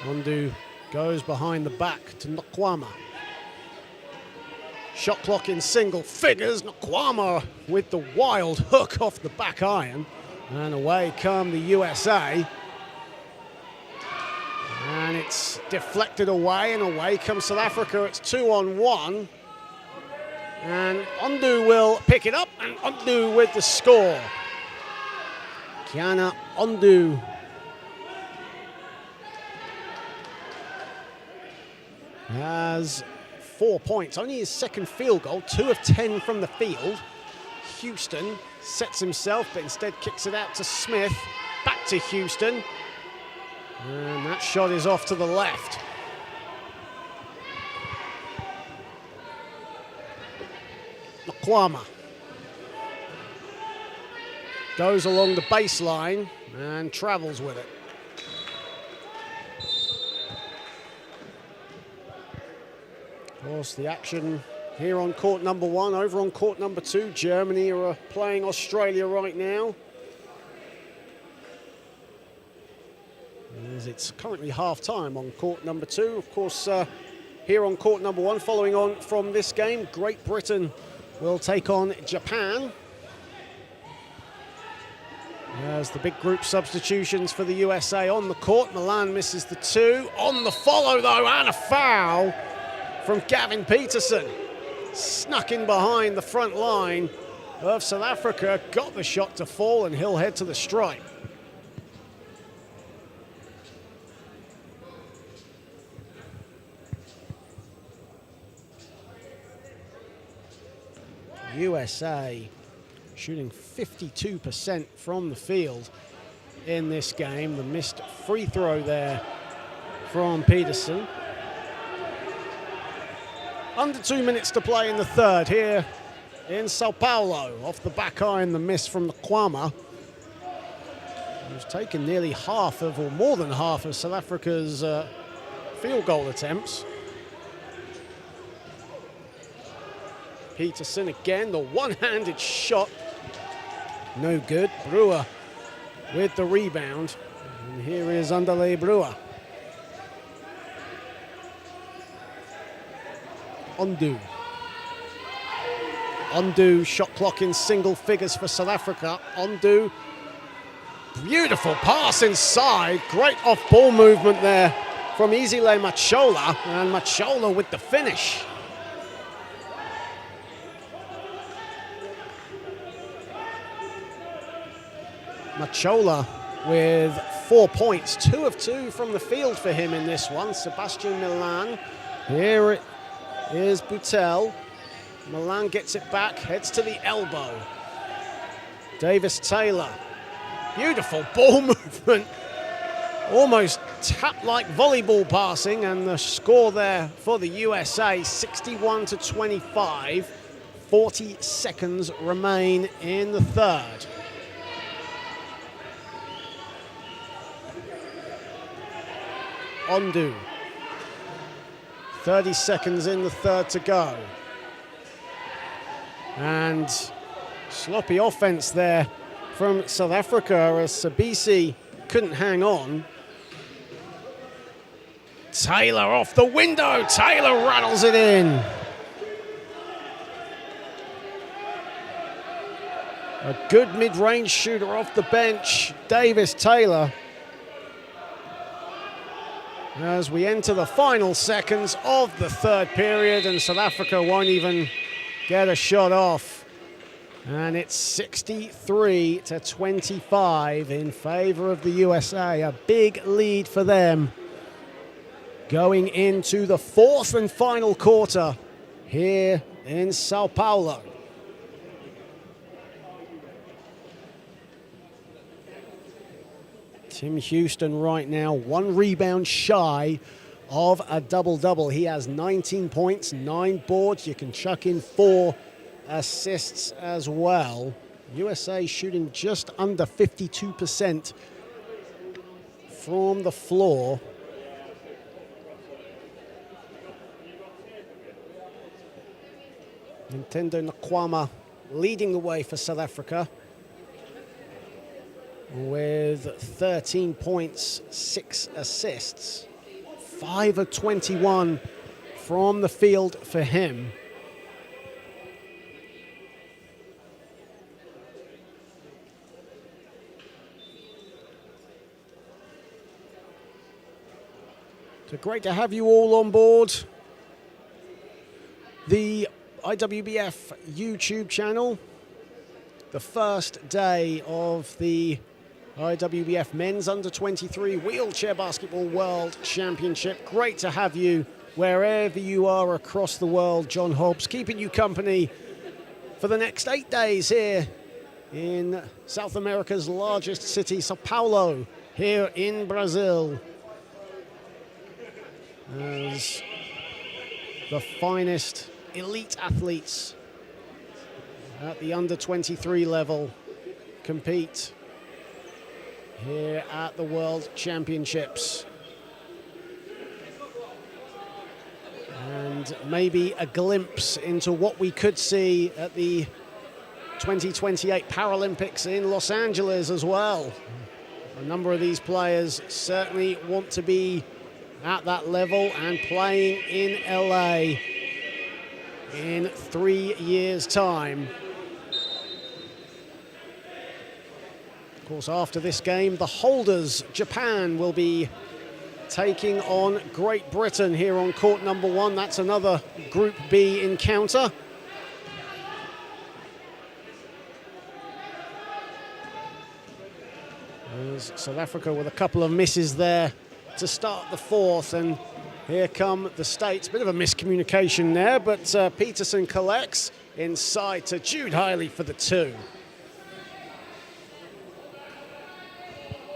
Ondu goes behind the back to Nkwama. Shot clock in single figures. Nkwama with the wild hook off the back iron. And away come the USA. And it's deflected away, and away comes South Africa. It's 2-on-1. And Ondu will pick it up, and Ondu with the score. Kiana Ondu has 4 points, only his second field goal, 2 of 10 from the field. Houston sets himself, but instead kicks it out to Smith. Back to Houston. And that shot is off to the left. Nkwama goes along the baseline and travels with it. Of course, the action here on court number 1, over on court number 2. Germany are playing Australia right now. As it's currently half-time on court number 2. Of course, here on court number 1, following on from this game, Great Britain will take on Japan. As the big group substitutions for the USA on the court. Milan misses the 2. On the follow, though, and a foul from Gavin Peterson. Snuck in behind the front line of South Africa. Got the shot to fall, and he'll head to the stripe. USA shooting 52% from the field in this game. The missed free throw there from Peterson. Under 2 minutes to play in the third here in Sao Paulo. Off the back iron, the miss from the Kwama. He's taken nearly half of, or more than half of, South Africa's field goal attempts. Peterson again, the one-handed shot. No good. Brewer with the rebound. And here is Underlay Brewer. Ondu. Ondu, shot clock in single figures for South Africa. Ondu, beautiful pass inside. Great off-ball movement there from Izile Machola. And Machola with the finish. Machola with 4 points, 2 of 2 from the field for him in this one. Sebastian Milan. Here it is Boutel. Milan gets it back, heads to the elbow. Davis Taylor. Beautiful ball movement. Almost tap-like volleyball passing, and the score there for the USA, 61-25. 40 seconds remain in the third. Ondu. 30 seconds in the third to go. And sloppy offense there from South Africa as Sabisi couldn't hang on. Taylor off the window. Taylor rattles it in. A good mid-range shooter off the bench, Davis Taylor. As we enter the final seconds of the third period, and South Africa won't even get a shot off. And it's 63-25 in favor of the USA. A big lead for them going into the fourth and final quarter here in Sao Paulo. Tim Houston right now, 1 rebound shy of a double-double. He has 19 points, 9 boards. You can chuck in 4 assists as well. USA shooting just under 52% from the floor. Nintendo Nkwama leading the way for South Africa with 13 points, 6 assists. 5 of 21 from the field for him. So great to have you all on board the IWBF YouTube channel. The first day of the IWBF Men's Under-23 Wheelchair Basketball World Championship. Great to have you wherever you are across the world. John Hobbs keeping you company for the next 8 days here in South America's largest city, Sao Paulo, here in Brazil. As the finest elite athletes at the Under-23 level compete here at the World Championships. And maybe a glimpse into what we could see at the 2028 Paralympics in Los Angeles as well. A number of these players certainly want to be at that level and playing in LA in 3 years' time. Of course, after this game, the holders, Japan, will be taking on Great Britain here on court number 1. That's another Group B encounter. There's South Africa with a couple of misses there to start the fourth, and here come the States. Bit of a miscommunication there, but Peterson collects inside to Jude Hiley for the 2.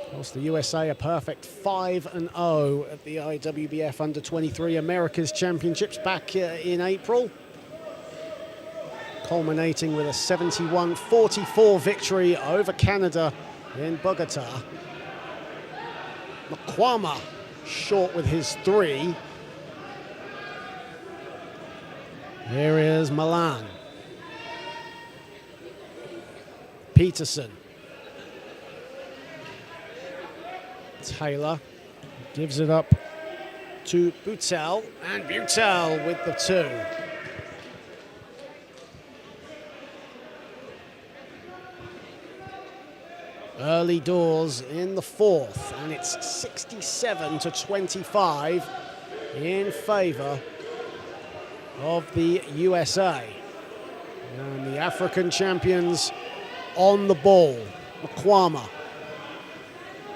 Of course, the USA a perfect 5-0 at the IWBF Under-23 Americas Championships back in April, culminating with a 71-44 victory over Canada in Bogota. Nkwama short with his 3. Here is Milan. Peterson. Taylor gives it up to Butel, and Butel with the 2. Early doors in the fourth, and it's 67-25 in favor of the USA. And the African champions on the ball. Nkwama,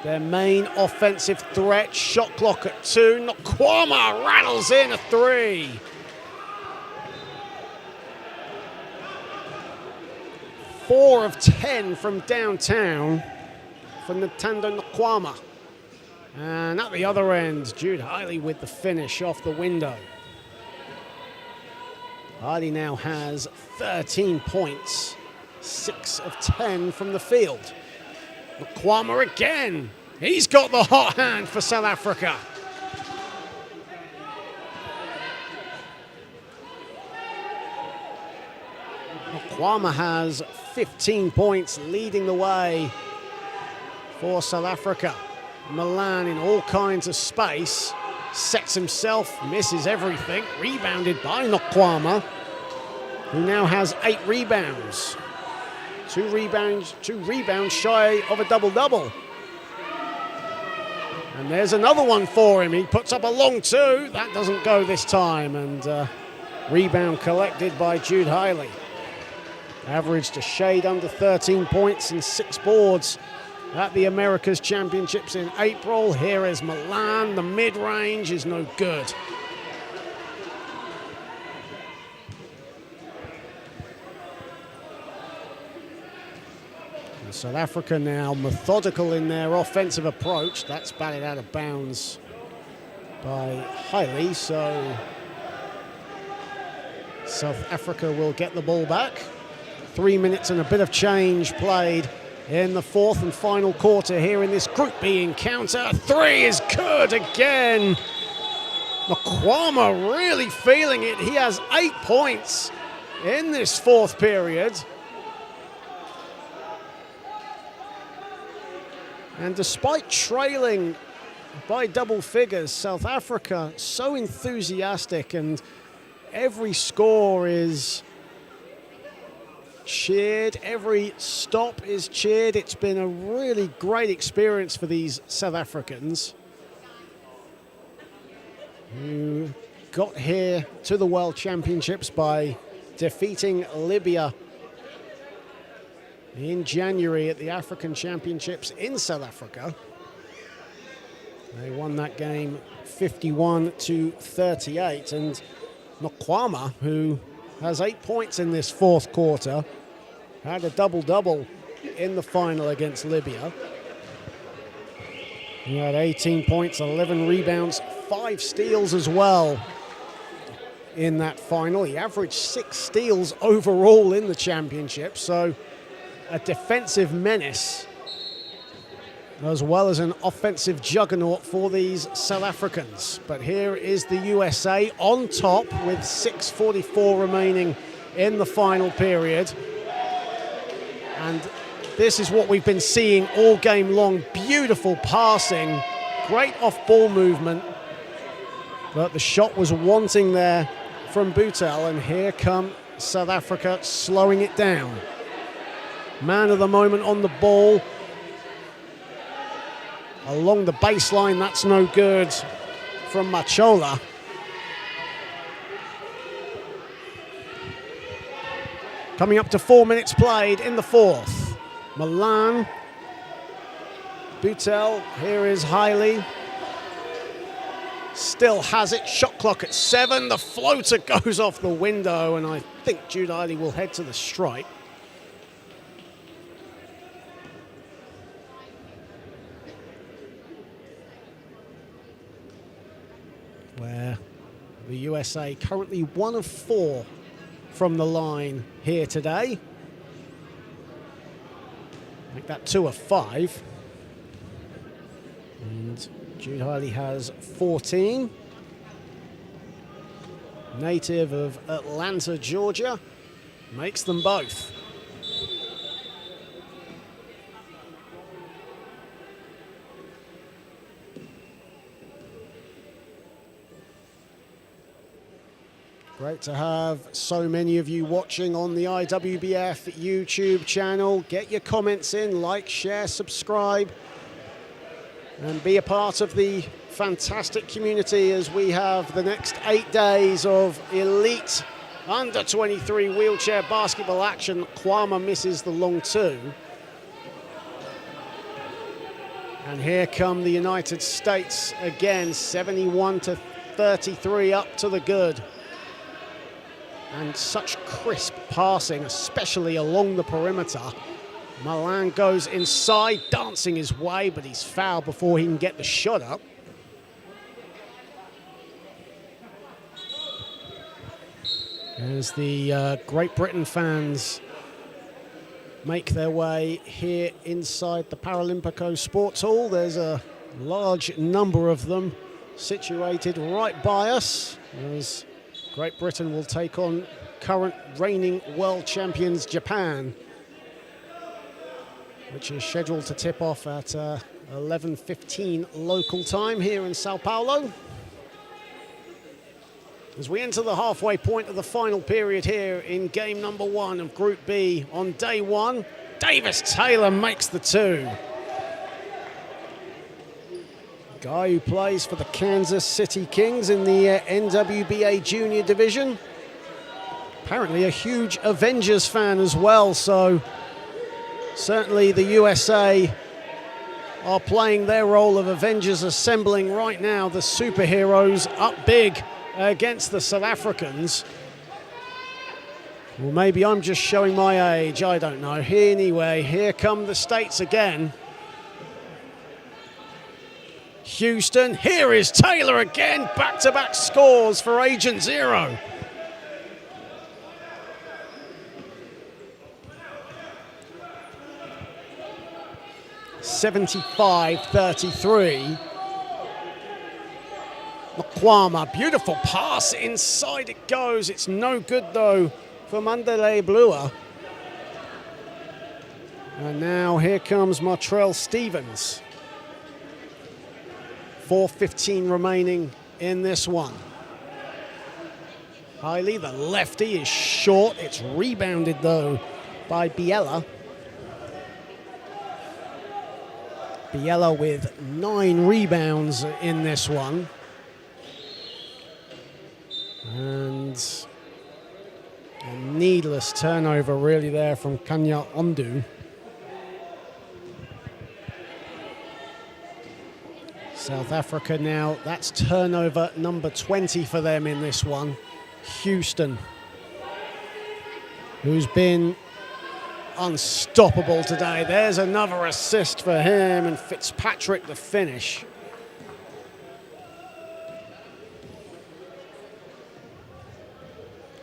their main offensive threat. Shot clock at 2. Nkwama rattles in a 3. Four of 10 from downtown for Nintendo Nkwama. And at the other end, Jude Hiley with the finish off the window. Hiley now has 13 points, 6 of 10 from the field. Nkwama again. He's got the hot hand for South Africa. Kwama has 15 points, leading the way for South Africa. Milan in all kinds of space, sets himself, misses everything, rebounded by Nokwama, who now has 8 rebounds. Two rebounds shy of a double-double. And there's another one for him. He puts up a long two. That doesn't go this time. And rebound collected by Jude Hiley. Averaged a shade under 13 points and 6 boards at the Americas Championships in April. Here is Milan. The mid-range is no good. And South Africa now methodical in their offensive approach. That's batted out of bounds by Hiley, so South Africa will get the ball back. 3 minutes and a bit of change played in the fourth and final quarter here in this Group B encounter. 3 is good again. Nokwama really feeling it. He has 8 points in this fourth period. And despite trailing by double figures, South Africa so enthusiastic, and every score is cheered, every stop is cheered. It's been a really great experience for these South Africans who got here to the World Championships by defeating Libya in January at the African Championships in South Africa. They won that game 51-38, and Nokwama, who has 8 points in this fourth quarter, had a double-double in the final against Libya. He had 18 points, 11 rebounds, 5 steals as well in that final. He averaged 6 steals overall in the championship, so a defensive menace as well as an offensive juggernaut for these South Africans. But here is the USA on top with 6:44 remaining in the final period. And this is what we've been seeing all game long. Beautiful passing, great off-ball movement. But the shot was wanting there from Butel, and here come South Africa slowing it down. Man of the moment on the ball. Along the baseline, that's no good from Machola. Coming up to 4 minutes played in the fourth. Milan, Butel, here is Hiley. Still has it, shot clock at 7. The floater goes off the window, and I think Jude Hiley will head to the stripe. Where the USA currently 1 of 4 from the line here today. Make that 2 of 5. And Jude Hiley has 14. Native of Atlanta, Georgia, makes them both. Great to have so many of you watching on the IWBF YouTube channel. Get your comments in, like, share, subscribe, and be a part of the fantastic community as we have the next 8 days of elite under-23 wheelchair basketball action. Kwama misses the long 2. And here come the United States again, 71-33 up to the good. And such crisp passing, especially along the perimeter. Milan goes inside, dancing his way, but he's fouled before he can get the shot up. As the Great Britain fans make their way here inside the Paralympico Sports Hall, there's a large number of them situated right by us, as Great Britain will take on current reigning world champions, Japan, which is scheduled to tip off at 11:15 local time here in Sao Paulo. As we enter the halfway point of the final period here in game number 1 of Group B on day 1, Davis Taylor makes the 2. Guy who plays for the Kansas City Kings in the NWBA Junior Division. Apparently a huge Avengers fan as well, so certainly the USA are playing their role of Avengers, assembling right now the superheroes up big against the South Africans. Well, maybe I'm just showing my age, I don't know. Anyway, here come the States again. Houston, here is Taylor again, back-to-back scores for Agent Zero. (75-33). Makwama, beautiful pass, inside it goes. It's no good though for Mandalay Blua. And now here comes Martrell Stevens. 4:15 remaining in this one. Hiley, the lefty, is short. It's rebounded though by Biella. Biella with 9 rebounds in this one. And a needless turnover really there from Kanya Ondu. South Africa now, that's turnover number 20 for them in this one. Houston, who's been unstoppable today. There's another assist for him, and Fitzpatrick the finish.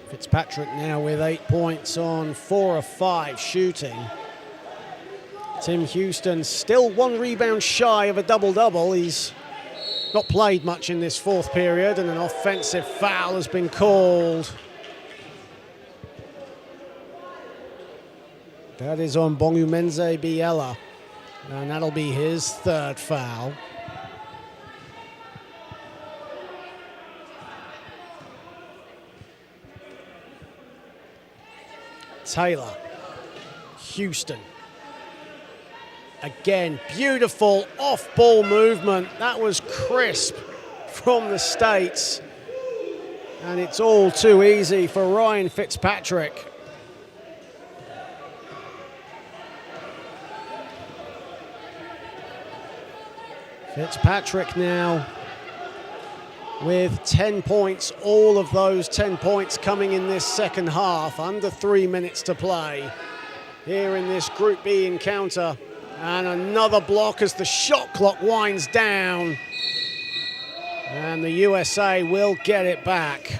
Fitzpatrick now with 8 points on 4 of 5 shooting. Tim Houston still 1 rebound shy of a double-double. He's not played much in this 4th period, and an offensive foul has been called. That is on Bongumenze Biella, and that'll be his 3rd foul. Taylor, Houston. Again, beautiful off-ball movement. That was crisp from the States. And it's all too easy for Ryan Fitzpatrick. Fitzpatrick now with 10 points, all of those 10 points coming in this second half, under 3 minutes to play here in this Group B encounter. And another block as the shot clock winds down. And the USA will get it back.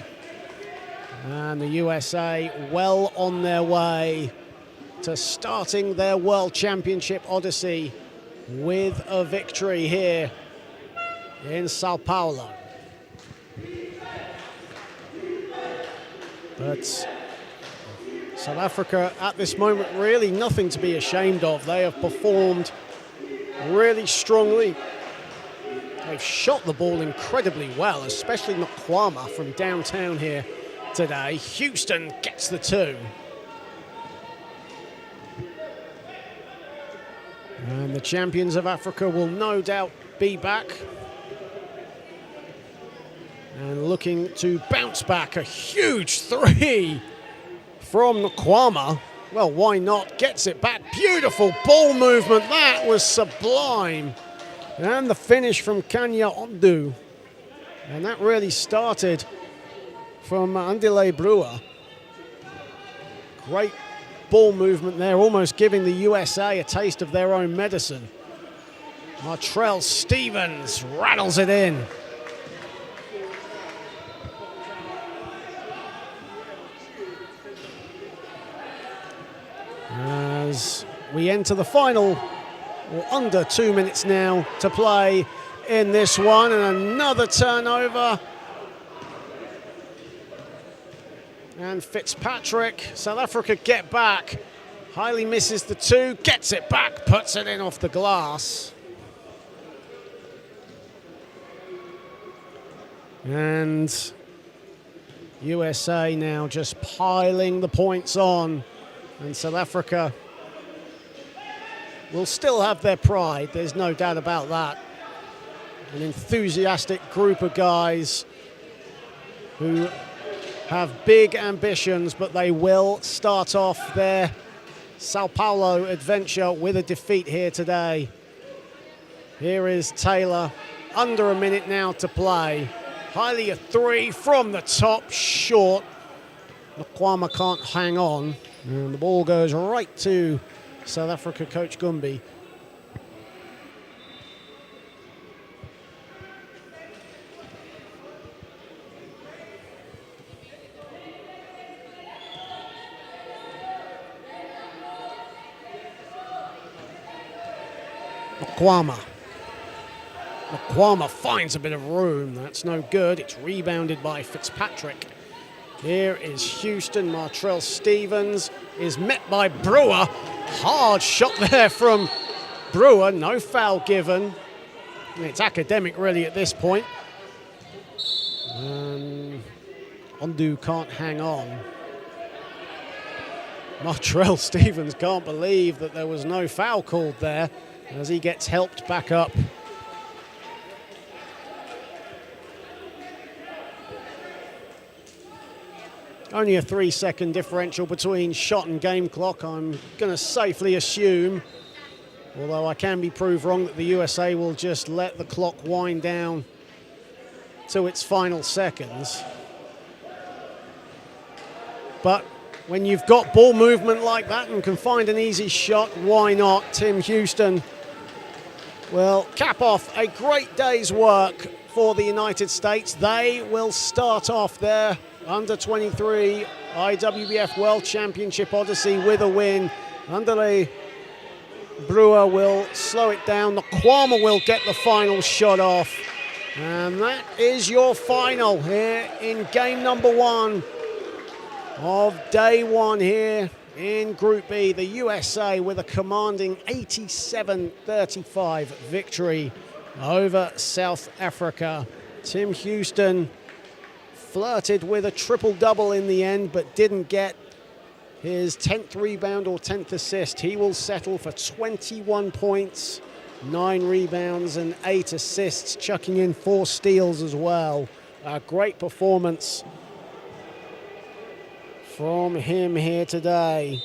And the USA well on their way to starting their World Championship odyssey with a victory here in Sao Paulo. But South Africa at this moment really nothing to be ashamed of. They have performed really strongly. They've shot the ball incredibly well, especially Makwama from downtown here today. Houston gets the 2. And the champions of Africa will no doubt be back. And looking to bounce back. A huge 3 from Makwama. Well, why not? Gets it back. Beautiful ball movement. That was sublime. And the finish from Kanya Ondu. And that really started from Andile Brewer. Great ball movement there, almost giving the USA a taste of their own medicine. Martrell Stevens rattles it in. As we enter the final, or under 2 minutes now to play in this one, and another turnover. And Fitzpatrick, South Africa get back. Hiley misses the 2, gets it back, puts it in off the glass. And USA now just piling the points on. And South Africa will still have their pride, there's no doubt about that. An enthusiastic group of guys who have big ambitions, but they will start off their Sao Paulo adventure with a defeat here today. Here is Taylor, under a minute now to play. Hiley a 3 from the top, short. Nokwama can't hang on, and the ball goes right to South Africa coach Gumbi. Nokwama finds a bit of room. That's no good. It's rebounded by Fitzpatrick. Here is Houston. Martrell Stevens is met by Brewer. Hard shot there from Brewer. No foul given. And it's academic really at this point. Ondu can't hang on. Martrell Stevens can't believe that there was no foul called there as he gets helped back up. Only a 3-second differential between shot and game clock, I'm going to safely assume, although I can be proved wrong, that the USA will just let the clock wind down to its final seconds. But when you've got ball movement like that and can find an easy shot, why not? Tim Houston will cap off a great day's work for the United States. They will start off their under-23 IWBF World Championship Odyssey with a win. Underlay Brewer will slow it down. Nokwama will get the final shot off. And that is your final here in game number 1 of day 1 here in Group B. The USA with a commanding 87-35 victory over South Africa. Tim Houston flirted with a triple-double in the end, but didn't get his 10th rebound or 10th assist. He will settle for 21 points, 9 rebounds and 8 assists, chucking in 4 steals as well. A great performance from him here today.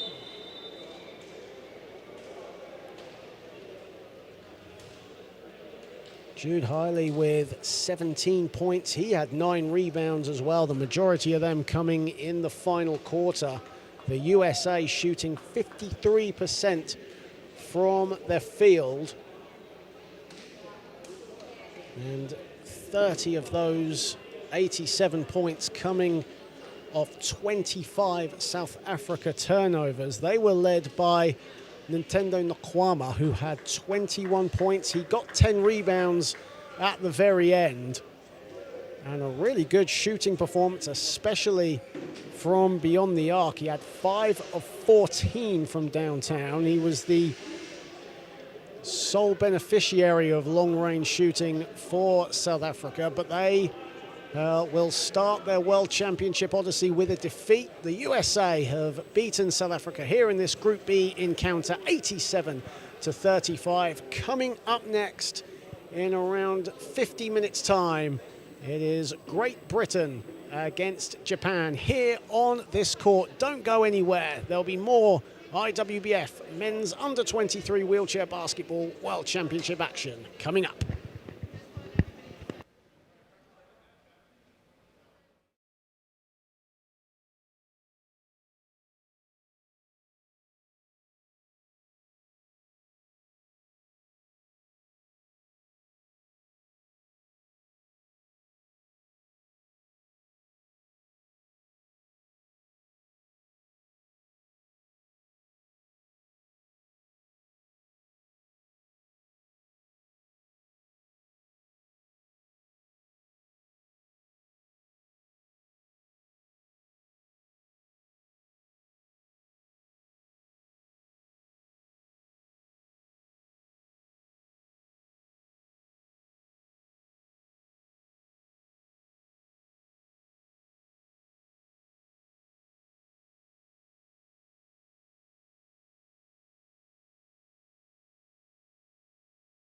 Jude Hiley with 17 points. He had 9 rebounds as well, the majority of them coming in the final quarter. The USA shooting 53% from their field. And 30 of those 87 points coming off 25 South Africa turnovers. They were led by Nintendo Nokwama, who had 21 points. He got 10 rebounds at the very end. And a really good shooting performance, especially from beyond the arc. He had 5 of 14 from downtown. He was the sole beneficiary of long-range shooting for South Africa, but they will start their World Championship Odyssey with a defeat. The USA have beaten South Africa here in this Group B encounter, 87-35. Coming up next in around 50 minutes' time, it is Great Britain against Japan here on this court. Don't go anywhere. There'll be more IWBF Men's Under-23 Wheelchair Basketball World Championship action coming up.